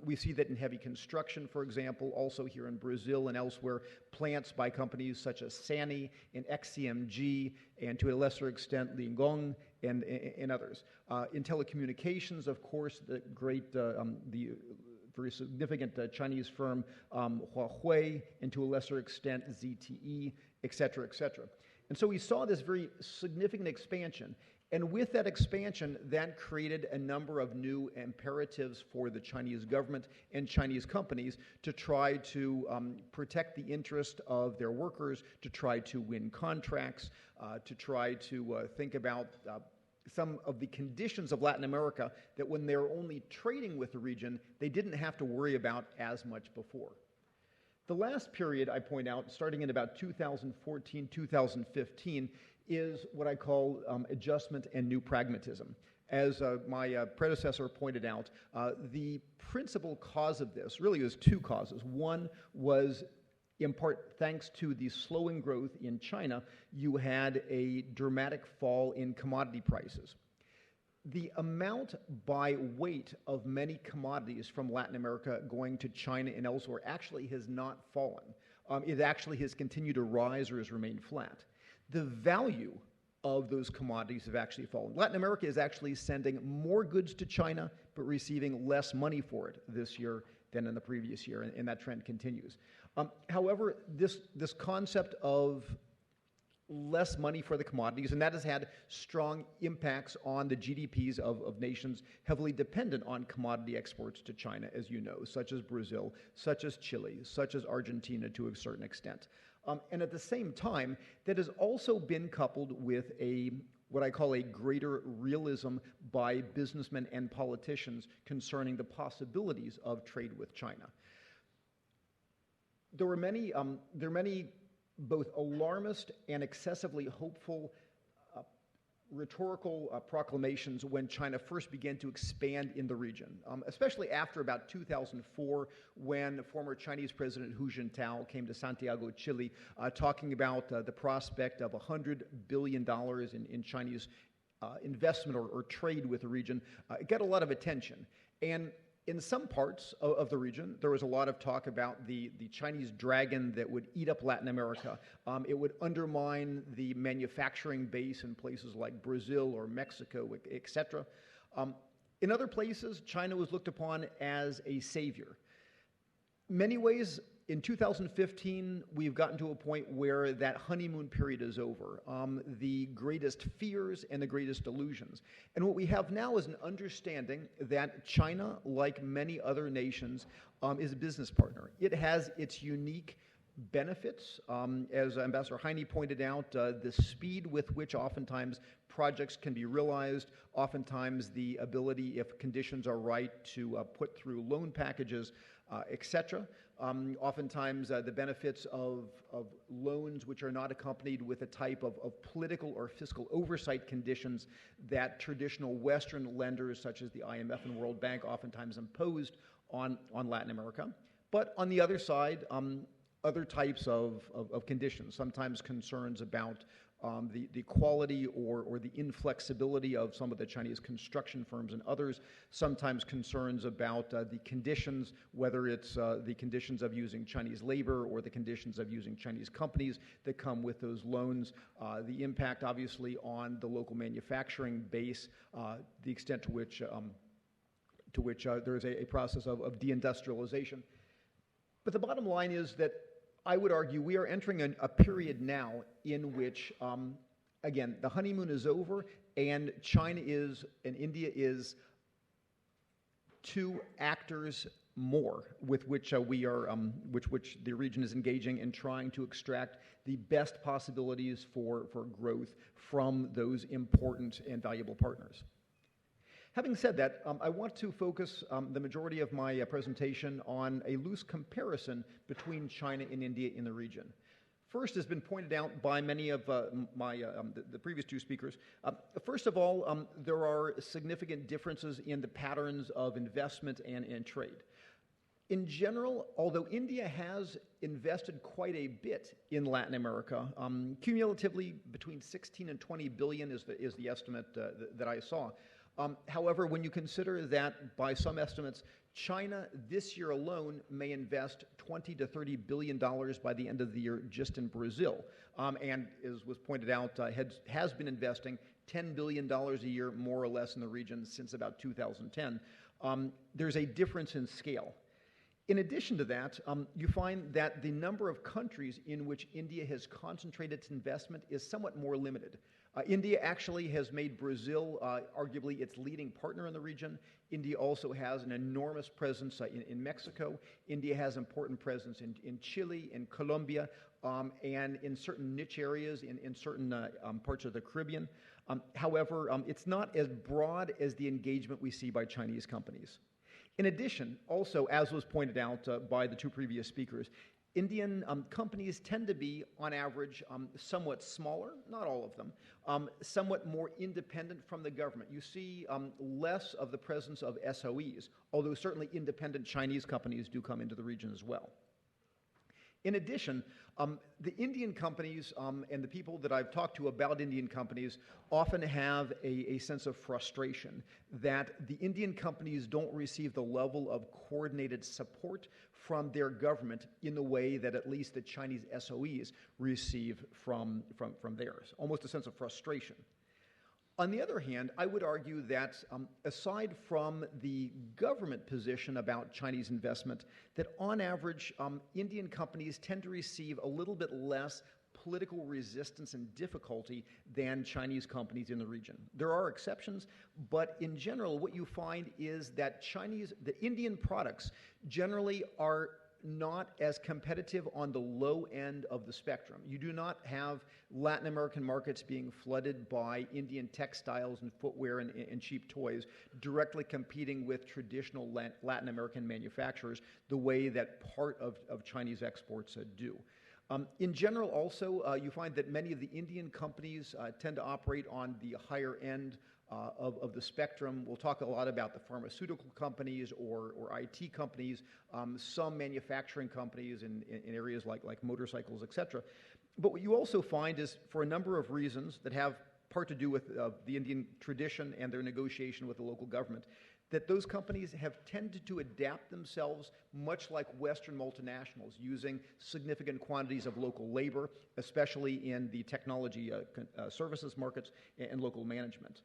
We see that in heavy construction, for example, also here in Brazil and elsewhere, plants by companies such as Sany and XCMG, and to a lesser extent Lingong and others. In telecommunications, of course, the great the very significant Chinese firm Huawei, and to a lesser extent ZTE, etc., etc. And so we saw this very significant expansion. And with that expansion, that created a number of new imperatives for the Chinese government and Chinese companies to try to protect the interest of their workers, to try to win contracts, to try to think about some of the conditions of Latin America that when they were only trading with the region, they didn't have to worry about as much before. The last period I point out, starting in about 2014, 2015, is what I call adjustment and new pragmatism. As my predecessor pointed out, the principal cause of this really was two causes. One was, in part, thanks to the slowing growth in China, you had a dramatic fall in commodity prices. The amount by weight of many commodities from Latin America going to China and elsewhere actually has not fallen. It actually has continued to rise or has remained flat. The value of those commodities have actually fallen. Latin America is actually sending more goods to China, but receiving less money for it this year than in the previous year, and that trend continues. However, this concept of less money for the commodities, and that has had strong impacts on the GDPs of nations heavily dependent on commodity exports to China, as you know, such as Brazil, such as Chile, such as Argentina to a certain extent. And at the same time, that has also been coupled with what I call a greater realism by businessmen and politicians concerning the possibilities of trade with China. There are many both alarmist and excessively hopeful rhetorical proclamations when China first began to expand in the region, especially after about 2004 when former Chinese President Hu Jintao came to Santiago, Chile, talking about the prospect of $100 billion in Chinese investment or trade with the region. It got a lot of attention. And in some parts of the region, there was a lot of talk about the Chinese dragon that would eat up Latin America. It would undermine the manufacturing base in places like Brazil or Mexico, etc. In other places, China was looked upon as a savior. Many ways, in 2015, we've gotten to a point where that honeymoon period is over. The greatest fears and the greatest illusions. And what we have now is an understanding that China, like many other nations, is a business partner. It has its unique benefits. As Ambassador Heine pointed out, the speed with which oftentimes projects can be realized, oftentimes the ability, if conditions are right, to put through loan packages, etc. Oftentimes the benefits of loans which are not accompanied with a type of political or fiscal oversight conditions that traditional Western lenders such as the IMF and World Bank oftentimes imposed on Latin America. But on the other side, other types of conditions, sometimes concerns about the quality or the inflexibility of some of the Chinese construction firms and others, sometimes concerns about the conditions, whether it's the conditions of using Chinese labor or the conditions of using Chinese companies that come with those loans, the impact obviously on the local manufacturing base, the extent to which there's a process of deindustrialization. But the bottom line is that I would argue we are entering a period now in which, again, the honeymoon is over and China and India is two actors more with which which the region is engaging in trying to extract the best possibilities for growth from those important and valuable partners. Having said that, I want to focus the majority of my presentation on a loose comparison between China and India in the region. First, has been pointed out by many of the previous two speakers. First of all, there are significant differences in the patterns of investment and trade. In general, although India has invested quite a bit in Latin America, cumulatively between 16 and 20 billion is the estimate that I saw. However, when you consider that by some estimates, China this year alone may invest $20 to $30 billion by the end of the year just in Brazil, and as was pointed out, has been investing $10 billion a year more or less in the region since about 2010. There's a difference in scale. In addition to that, you find that the number of countries in which India has concentrated its investment is somewhat more limited. India actually has made Brazil arguably its leading partner in the region. India also has an enormous presence in Mexico. India has important presence in Chile, in Colombia, and in certain niche areas in certain parts of the Caribbean. However, it's not as broad as the engagement we see by Chinese companies. In addition, also, as was pointed out by the two previous speakers, Indian companies tend to be, on average, somewhat smaller, not all of them, somewhat more independent from the government. You see less of the presence of SOEs, although certainly independent Chinese companies do come into the region as well. In addition, the Indian companies and the people that I've talked to about Indian companies often have a sense of frustration that the Indian companies don't receive the level of coordinated support from their government in the way that at least the Chinese SOEs receive from theirs, almost a sense of frustration. On the other hand, I would argue that aside from the government position about Chinese investment, that on average, Indian companies tend to receive a little bit less political resistance and difficulty than Chinese companies in the region. There are exceptions, but in general, what you find is that the Indian products generally are not as competitive on the low end of the spectrum. You do not have Latin American markets being flooded by Indian textiles and footwear and cheap toys directly competing with traditional Latin American manufacturers the way that part of Chinese exports do. In general, also, you find that many of the Indian companies tend to operate on the higher end of the spectrum. We'll talk a lot about the pharmaceutical companies or IT companies, some manufacturing companies in areas like motorcycles, etc. But what you also find is, for a number of reasons that have part to do with the Indian tradition and their negotiation with the local government, that those companies have tended to adapt themselves much like Western multinationals, using significant quantities of local labor, especially in the technology services markets and local management.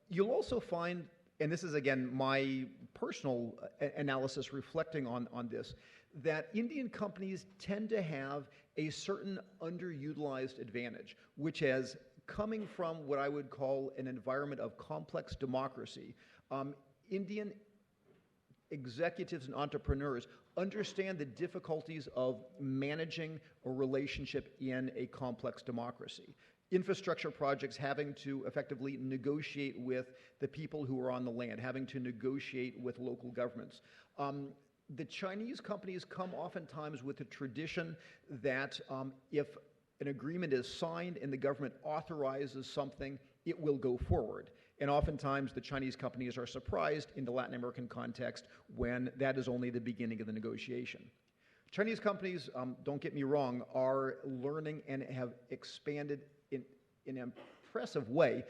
You'll also find, and this is again my personal analysis reflecting on this, that Indian companies tend to have a certain underutilized advantage, which is coming from what I would call an environment of complex democracy. Indian executives and entrepreneurs understand the difficulties of managing a relationship in a complex democracy. Infrastructure projects having to effectively negotiate with the people who are on the land, having to negotiate with local governments. The Chinese companies come oftentimes with a tradition that if an agreement is signed and the government authorizes something, it will go forward. And oftentimes the Chinese companies are surprised in the Latin American context when that is only the beginning of the negotiation. Chinese companies, don't get me wrong, are learning and have expanded in an impressive way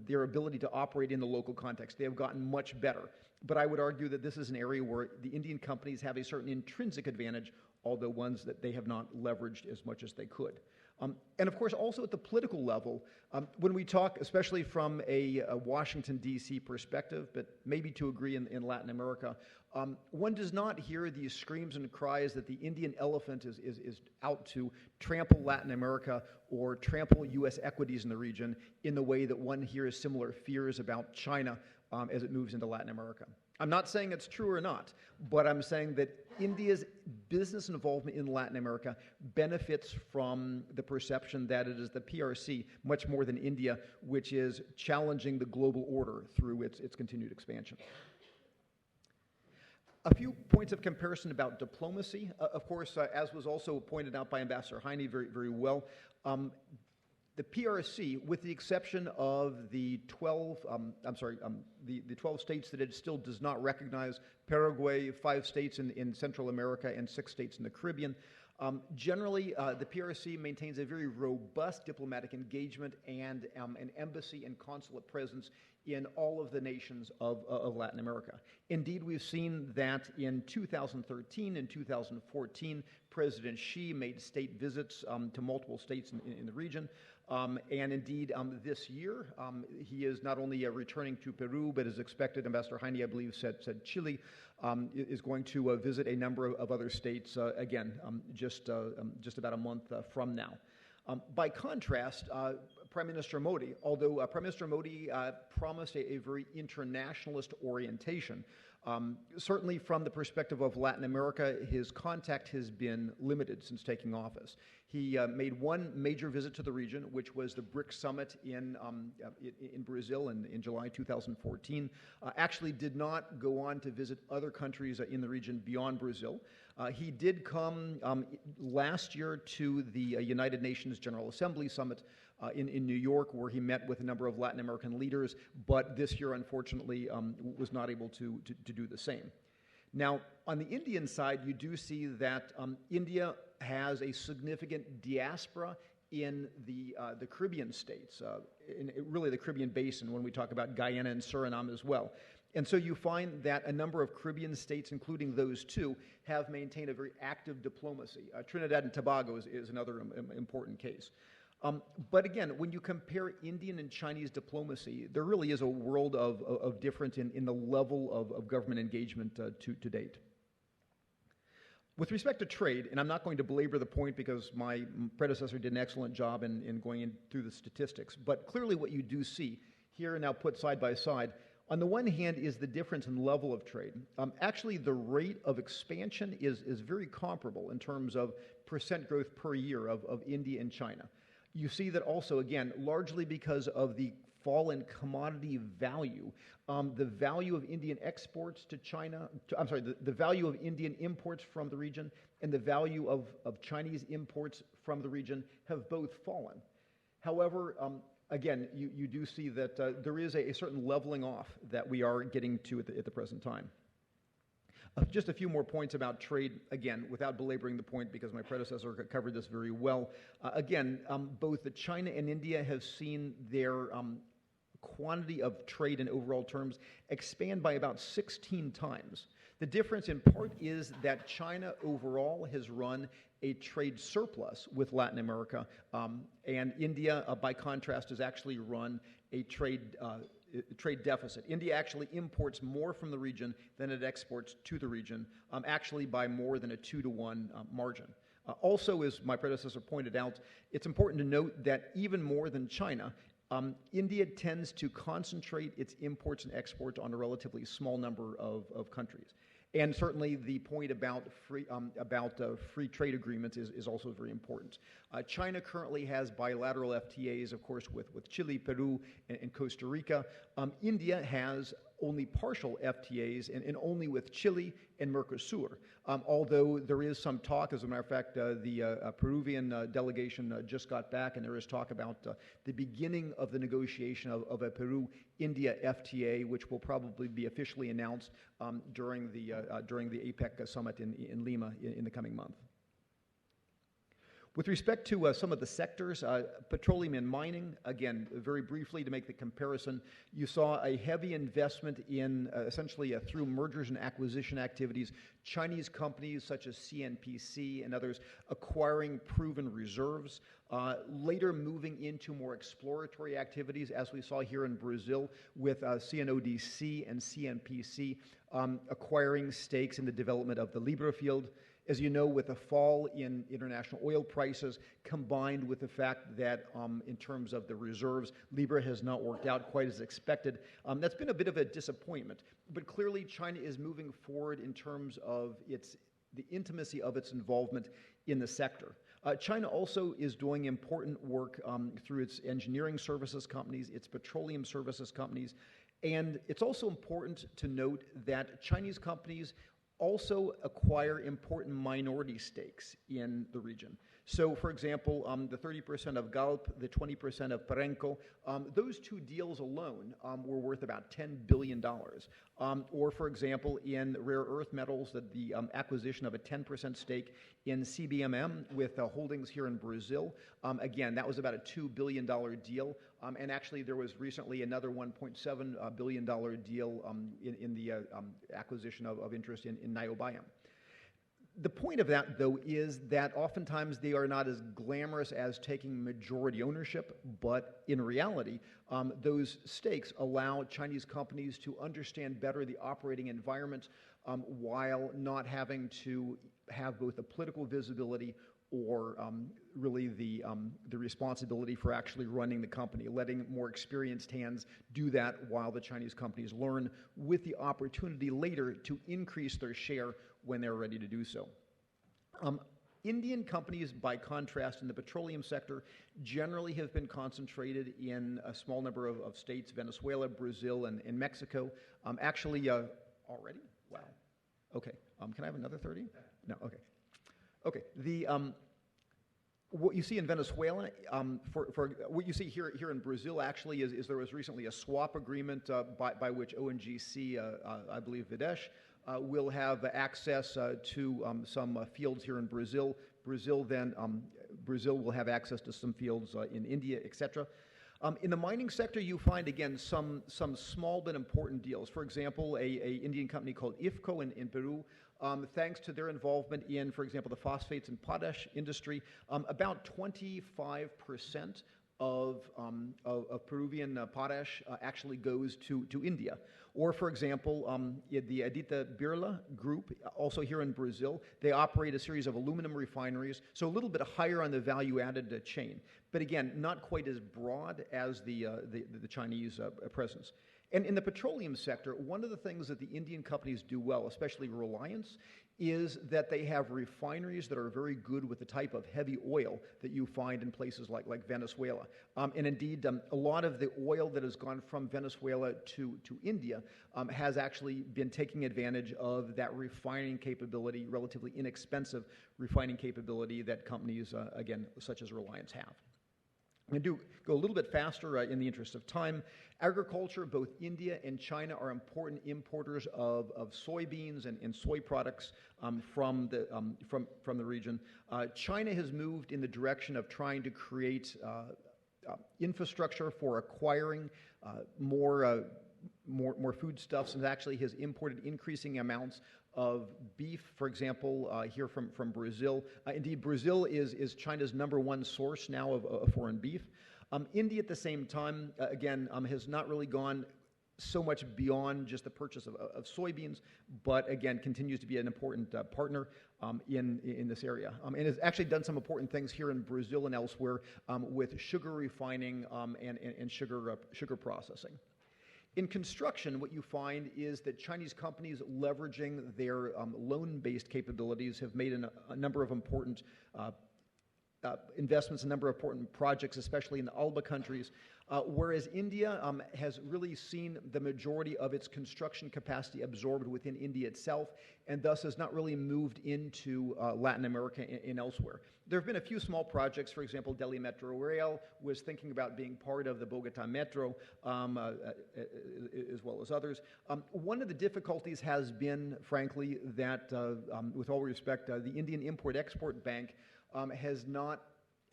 their ability to operate in the local context. They have gotten much better. But I would argue that this is an area where the Indian companies have a certain intrinsic advantage, although ones that they have not leveraged as much as they could. And of course, also at the political level, when we talk, especially from a Washington, D.C. perspective, but maybe to agree in Latin America, one does not hear these screams and cries that the Indian elephant is out to trample Latin America or trample U.S. equities in the region in the way that one hears similar fears about China as it moves into Latin America. I'm not saying it's true or not, but I'm saying that India's business involvement in Latin America benefits from the perception that it is the PRC, much more than India, which is challenging the global order through its continued expansion. A few points of comparison about diplomacy. Of course, as was also pointed out by Ambassador Heine very, very well, the PRC, with the exception of the 12 states that it still does not recognize, Paraguay, 5 states in Central America, and 6 states in the Caribbean, generally the PRC maintains a very robust diplomatic engagement and an embassy and consulate presence in all of the nations of Latin America. Indeed, we've seen that in 2013 and 2014, President Xi made state visits to multiple states in the region. And indeed, this year, he is not only returning to Peru, but is expected, Ambassador Heine, I believe, said Chile, is going to visit a number of other states, again, just about a month from now. By contrast, Prime Minister Modi, although Prime Minister Modi promised a very internationalist orientation. Certainly from the perspective of Latin America, his contact has been limited since taking office. He made one major visit to the region, which was the BRICS summit in Brazil in July 2014. Actually did not go on to visit other countries in the region beyond Brazil. He did come last year to the United Nations General Assembly Summit in New York, where he met with a number of Latin American leaders, but this year, unfortunately, was not able to do the same. Now, on the Indian side, you do see that India has a significant diaspora in the Caribbean states, in really the Caribbean basin when we talk about Guyana and Suriname as well. And so you find that a number of Caribbean states, including those two, have maintained a very active diplomacy. Trinidad and Tobago is another important case. But again, when you compare Indian and Chinese diplomacy, there really is a world of difference in the level of government engagement to date. With respect to trade, and I'm not going to belabor the point because my predecessor did an excellent job in going through the statistics, but clearly what you do see here now put side by side, on the one hand is the difference in level of trade. Actually, the rate of expansion is very comparable in terms of percent growth per year of India and China. You see that also, again, largely because of the fall in commodity value. The value of Indian exports to China, the value of Indian imports from the region and the value of Chinese imports from the region have both fallen. However, again, you do see that there is a certain leveling off that we are getting to at the present time. Just a few more points about trade, again, without belaboring the point because my predecessor covered this very well. Again, both China and India have seen their quantity of trade in overall terms expand by about 16 times. The difference in part is that China overall has run a trade surplus with Latin America, and India, by contrast, has actually run a trade deficit. India actually imports more from the region than it exports to the region, actually by more than a 2-to-1 margin. Also, as my predecessor pointed out, it's important to note that even more than China, India tends to concentrate its imports and exports on a relatively small number of countries. And certainly the point about free trade agreements is also very important. China currently has bilateral FTAs, of course, with Chile, Peru, and Costa Rica. India has only partial FTAs and only with Chile and Mercosur. Although there is some talk, as a matter of fact, the Peruvian delegation just got back, and there is talk about the beginning of the negotiation of a Peru-India FTA, which will probably be officially announced during the APEC summit in Lima in the coming month. With respect to some of the sectors, petroleum and mining, again, very briefly to make the comparison, you saw a heavy investment in essentially through mergers and acquisition activities, Chinese companies such as CNPC and others acquiring proven reserves, later moving into more exploratory activities, as we saw here in Brazil with CNODC and CNPC acquiring stakes in the development of the Libra field. As you know, with a fall in international oil prices, combined with the fact that in terms of the reserves, Libra has not worked out quite as expected, that's been a bit of a disappointment. But clearly, China is moving forward in terms of the intimacy of its involvement in the sector. China also is doing important work through its engineering services companies, its petroleum services companies, and it's also important to note that Chinese companies also acquire important minority stakes in the region. So, for example, the 30% of Galp, the 20% of Perenco, those two deals alone were worth about $10 billion. Or, for example, in rare earth metals, the acquisition of a 10% stake in CBMM with holdings here in Brazil. Again, that was about a $2 billion deal. And actually, there was recently another $1.7 billion deal in the acquisition of interest in Niobium. The point of that, though, is that oftentimes they are not as glamorous as taking majority ownership, but in reality, those stakes allow Chinese companies to understand better the operating environment while not having to have both the political visibility or really the responsibility for actually running the company, letting more experienced hands do that while the Chinese companies learn, with the opportunity later to increase their share when they're ready to do so. Indian companies, by contrast, in the petroleum sector, generally have been concentrated in a small number of states: Venezuela, Brazil, and Mexico. Already? Wow. Okay. Can I have another 30? No. Okay. Okay. What you see in Venezuela, for what you see here in Brazil, actually, is there was recently a swap agreement by which ONGC, I believe Videsh, will have access to some fields here in Brazil. Brazil will have access to some fields in India, etc. In the mining sector, you find, again, some small but important deals. For example, a Indian company called IFCO in Peru, thanks to their involvement in, for example, the phosphates and potash industry, about 25% of Peruvian potash actually goes to India. Or, for example, the Adita Birla group, also here in Brazil, they operate a series of aluminum refineries, so a little bit higher on the value-added chain. But again, not quite as broad as the Chinese presence. And in the petroleum sector, one of the things that the Indian companies do well, especially Reliance, is that they have refineries that are very good with the type of heavy oil that you find in places like Venezuela. And indeed, a lot of the oil that has gone from Venezuela to India has actually been taking advantage of that refining capability, relatively inexpensive refining capability that companies, again, such as Reliance have. I'm going to go a little bit faster in the interest of time. Agriculture, both India and China are important importers of soybeans and soy products from the region. China has moved in the direction of trying to create infrastructure for acquiring more foodstuffs, and actually has imported increasing amounts of beef, for example, here from Brazil. Indeed, Brazil is China's #1 source now of foreign beef. India, at the same time, again, has not really gone so much beyond just the purchase of soybeans, but again, continues to be an important partner in this area. And has actually done some important things here in Brazil and elsewhere with sugar refining and sugar processing. In construction, what you find is that Chinese companies, leveraging their loan-based capabilities, have made a number of important investments, a number of important projects, especially in the ALBA countries, whereas India has really seen the majority of its construction capacity absorbed within India itself, and thus has not really moved into Latin America and elsewhere. There have been a few small projects. For example, Delhi Metro Rail was thinking about being part of the Bogota Metro, as well as others. One of the difficulties has been, frankly, that, with all respect, the Indian Import-Export Bank has not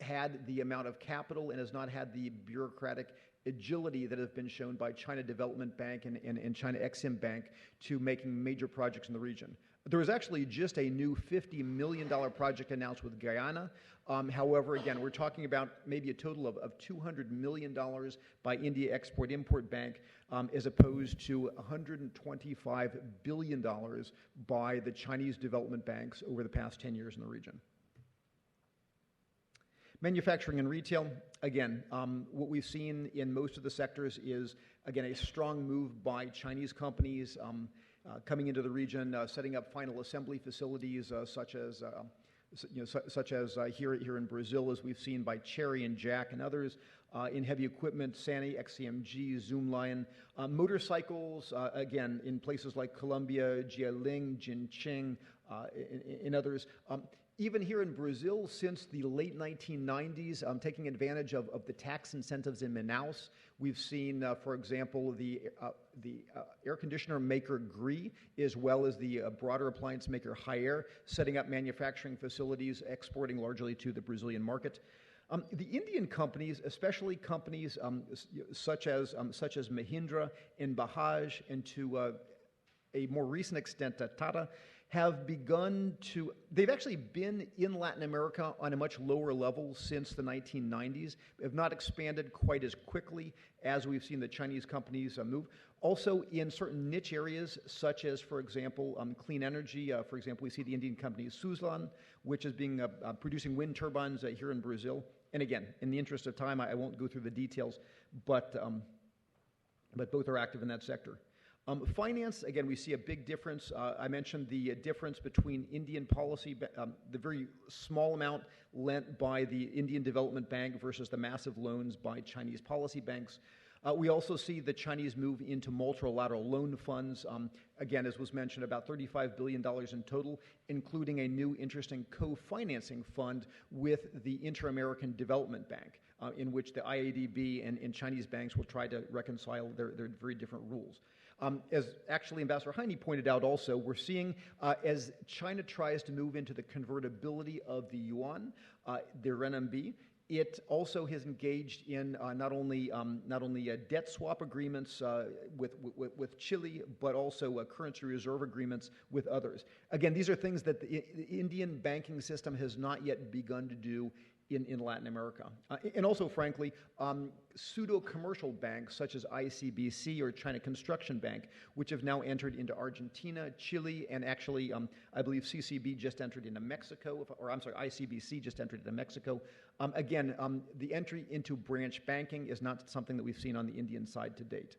had the amount of capital and has not had the bureaucratic agility that has been shown by China Development Bank and China Exim Bank to making major projects in the region. There was actually just a new $50 million project announced with Guyana. However, again, we're talking about maybe a total of $200 million by India Export-Import Bank, as opposed to $125 billion by the Chinese development banks over the past 10 years in the region. Manufacturing and retail, again, what we've seen in most of the sectors is, again, a strong move by Chinese companies coming into the region, setting up final assembly facilities such as here in Brazil, as we've seen by Chery and Jack and others. In heavy equipment, Sany, XCMG, Zoomlion. Motorcycles, again, in places like Colombia, Jialing, Jinqing, and others. Even here in Brazil, since the late 1990s, taking advantage of the tax incentives in Manaus, we've seen, for example, the air conditioner maker GRI, as well as the broader appliance maker Haier, setting up manufacturing facilities, exporting largely to the Brazilian market. The Indian companies, especially companies such as Mahindra and Bajaj, and to a more recent extent Tata, have begun to, they've actually been in Latin America on a much lower level since the 1990s, have not expanded quite as quickly as we've seen the Chinese companies move. Also in certain niche areas, such as, for example, clean energy. For example, we see the Indian company Suzlon, which is producing wind turbines here in Brazil. And again, in the interest of time, I won't go through the details, but both are active in that sector. Finance, again, we see a big difference. I mentioned the difference between Indian policy, the very small amount lent by the Indian Development Bank versus the massive loans by Chinese policy banks. We also see the Chinese move into multilateral loan funds. Again, as was mentioned, about $35 billion in total, including a new interesting co-financing fund with the Inter-American Development Bank, in which the IADB and Chinese banks will try to reconcile their very different rules. As actually Ambassador Heine pointed out also, we're seeing as China tries to move into the convertibility of the yuan, the renminbi, it also has engaged in not only debt swap agreements with Chile, but also currency reserve agreements with others. Again, these are things that the Indian banking system has not yet begun to do in Latin America. And also, frankly, pseudo-commercial banks such as ICBC or China Construction Bank, which have now entered into Argentina, Chile, and actually, I believe CCB just entered into Mexico, ICBC just entered into Mexico. Again, the entry into branch banking is not something that we've seen on the Indian side to date.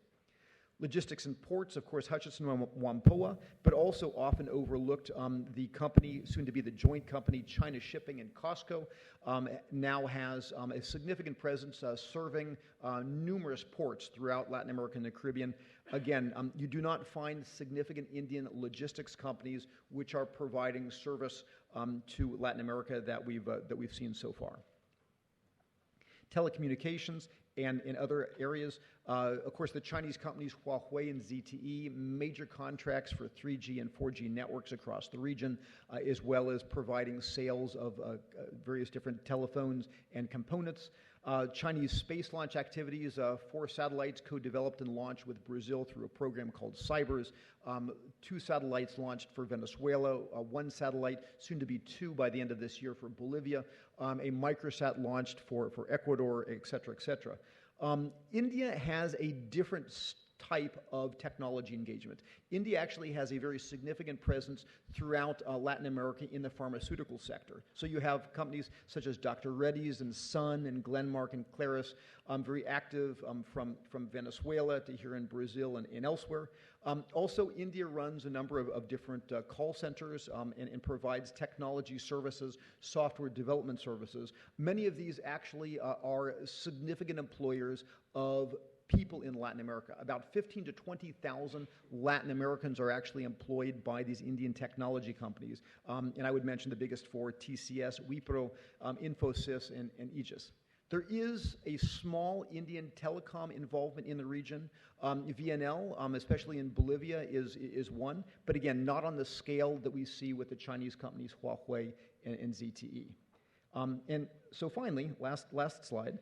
Logistics and ports, of course, Hutchison Whampoa, but also often overlooked, the company, soon to be the joint company, China Shipping and Costco, now has a significant presence serving numerous ports throughout Latin America and the Caribbean. Again, you do not find significant Indian logistics companies which are providing service to Latin America that we've seen so far. Telecommunications and in other areas. Of course, the Chinese companies Huawei and ZTE, major contracts for 3G and 4G networks across the region, as well as providing sales of various different telephones and components. Chinese space launch activities, 4 satellites co-developed and launched with Brazil through a program called CYBERS. 2 satellites launched for Venezuela, 1 satellite, soon to be 2 by the end of this year for Bolivia, a microsat launched for Ecuador, et cetera, et cetera. India has a different type of technology engagement. India actually has a very significant presence throughout Latin America in the pharmaceutical sector. So you have companies such as Dr. Reddy's and Sun and Glenmark and Claris, very active from Venezuela to here in Brazil and elsewhere. Also, India runs a number of different call centers and provides technology services, software development services. Many of these actually are significant employers of people in Latin America. About 15 to 20,000 Latin Americans are actually employed by these Indian technology companies. And I would mention the biggest 4, TCS, Wipro, Infosys, and Aegis. There is a small Indian telecom involvement in the region. VNL, especially in Bolivia, is one, but again, not on the scale that we see with the Chinese companies Huawei and ZTE. And so finally, last slide,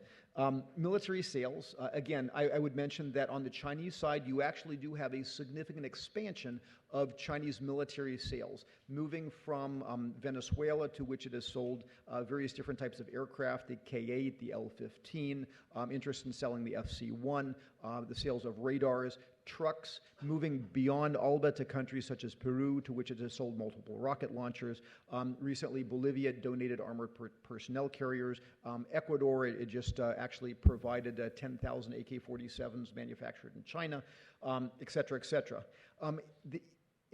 military sales. Again, I would mention that on the Chinese side, you actually do have a significant expansion of Chinese military sales, moving from Venezuela, to which it has sold various different types of aircraft, the K-8, the L-15, interest in selling the FC-1, the sales of radars, trucks, moving beyond Alba to countries such as Peru, to which it has sold multiple rocket launchers. Recently, Bolivia donated armored personnel carriers. Ecuador, it just actually provided 10,000 AK-47s manufactured in China, et cetera, et cetera.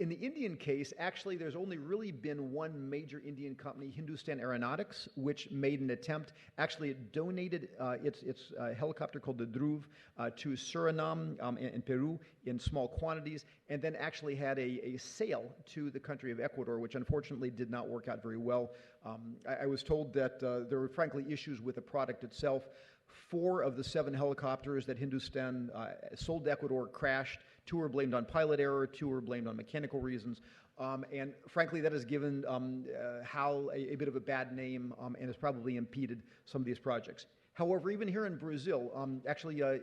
In the Indian case, actually, there's only really been one major Indian company, Hindustan Aeronautics, which made an attempt. Actually, it donated its helicopter called the Dhruv to Suriname and Peru in small quantities, and then actually had a sale to the country of Ecuador, which unfortunately did not work out very well. I was told that there were frankly issues with the product itself. 4 of the 7 helicopters that Hindustan sold to Ecuador crashed. 2 were blamed on pilot error, 2 were blamed on mechanical reasons. And frankly, that has given HAL a bit of a bad name and has probably impeded some of these projects. However, even here in Brazil,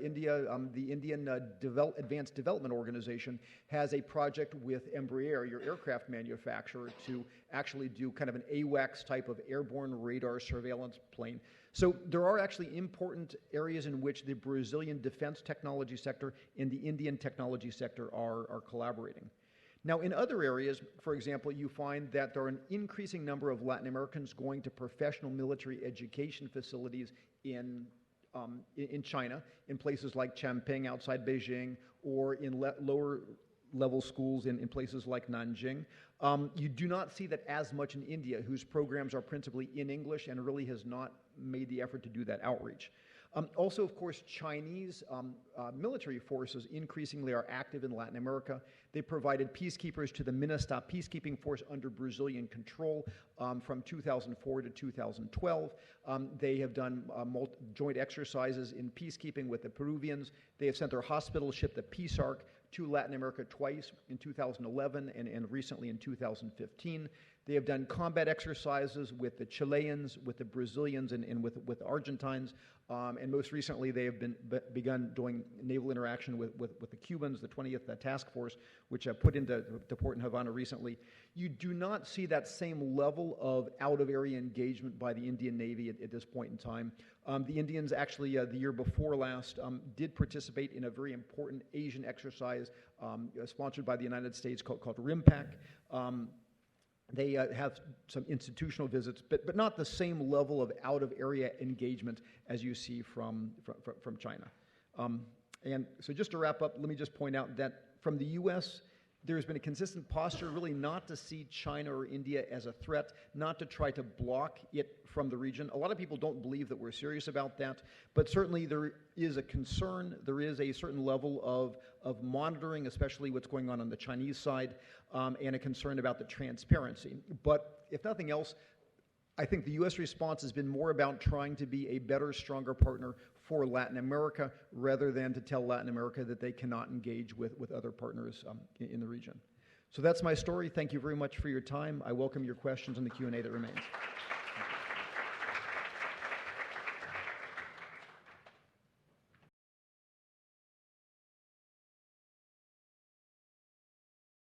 India, the Indian Advanced Development Organization has a project with Embraer, your aircraft manufacturer, to actually do kind of an AWACS type of airborne radar surveillance plane. So there are actually important areas in which the Brazilian defense technology sector and the Indian technology sector are collaborating. Now, in other areas, for example, you find that there are an increasing number of Latin Americans going to professional military education facilities in China, in places like Changping outside Beijing, or in lower level schools in places like Nanjing. You do not see that as much in India, whose programs are principally in English and really has not made the effort to do that outreach. Also, of course, Chinese military forces increasingly are active in Latin America. They provided peacekeepers to the MINUSTAH peacekeeping force under Brazilian control from 2004 to 2012. They have done joint exercises in peacekeeping with the Peruvians. They have sent their hospital ship, the Peace Ark, to Latin America twice, in 2011 and recently in 2015. They have done combat exercises with the Chileans, with the Brazilians, and with the Argentines. And most recently, they have begun doing naval interaction with the Cubans, the 20th Task Force, which put into port in Havana recently. You do not see that same level of out-of-area engagement by the Indian Navy at this point in time. The Indians actually, the year before last, did participate in a very important Asian exercise sponsored by the United States called RIMPAC. They have some institutional visits, but not the same level of out-of-area engagement as you see from China. And so just to wrap up, let me just point out that from the U.S., there's been a consistent posture really not to see China or India as a threat, not to try to block it from the region. A lot of people don't believe that we're serious about that, but certainly there is a concern, there is a certain level of monitoring, especially what's going on the Chinese side, and a concern about the transparency. But if nothing else, I think the U.S. response has been more about trying to be a better, stronger partner for Latin America rather than to tell Latin America that they cannot engage with other partners in the region. So that's my story. Thank you very much for your time. I welcome your questions in the Q&A that remains.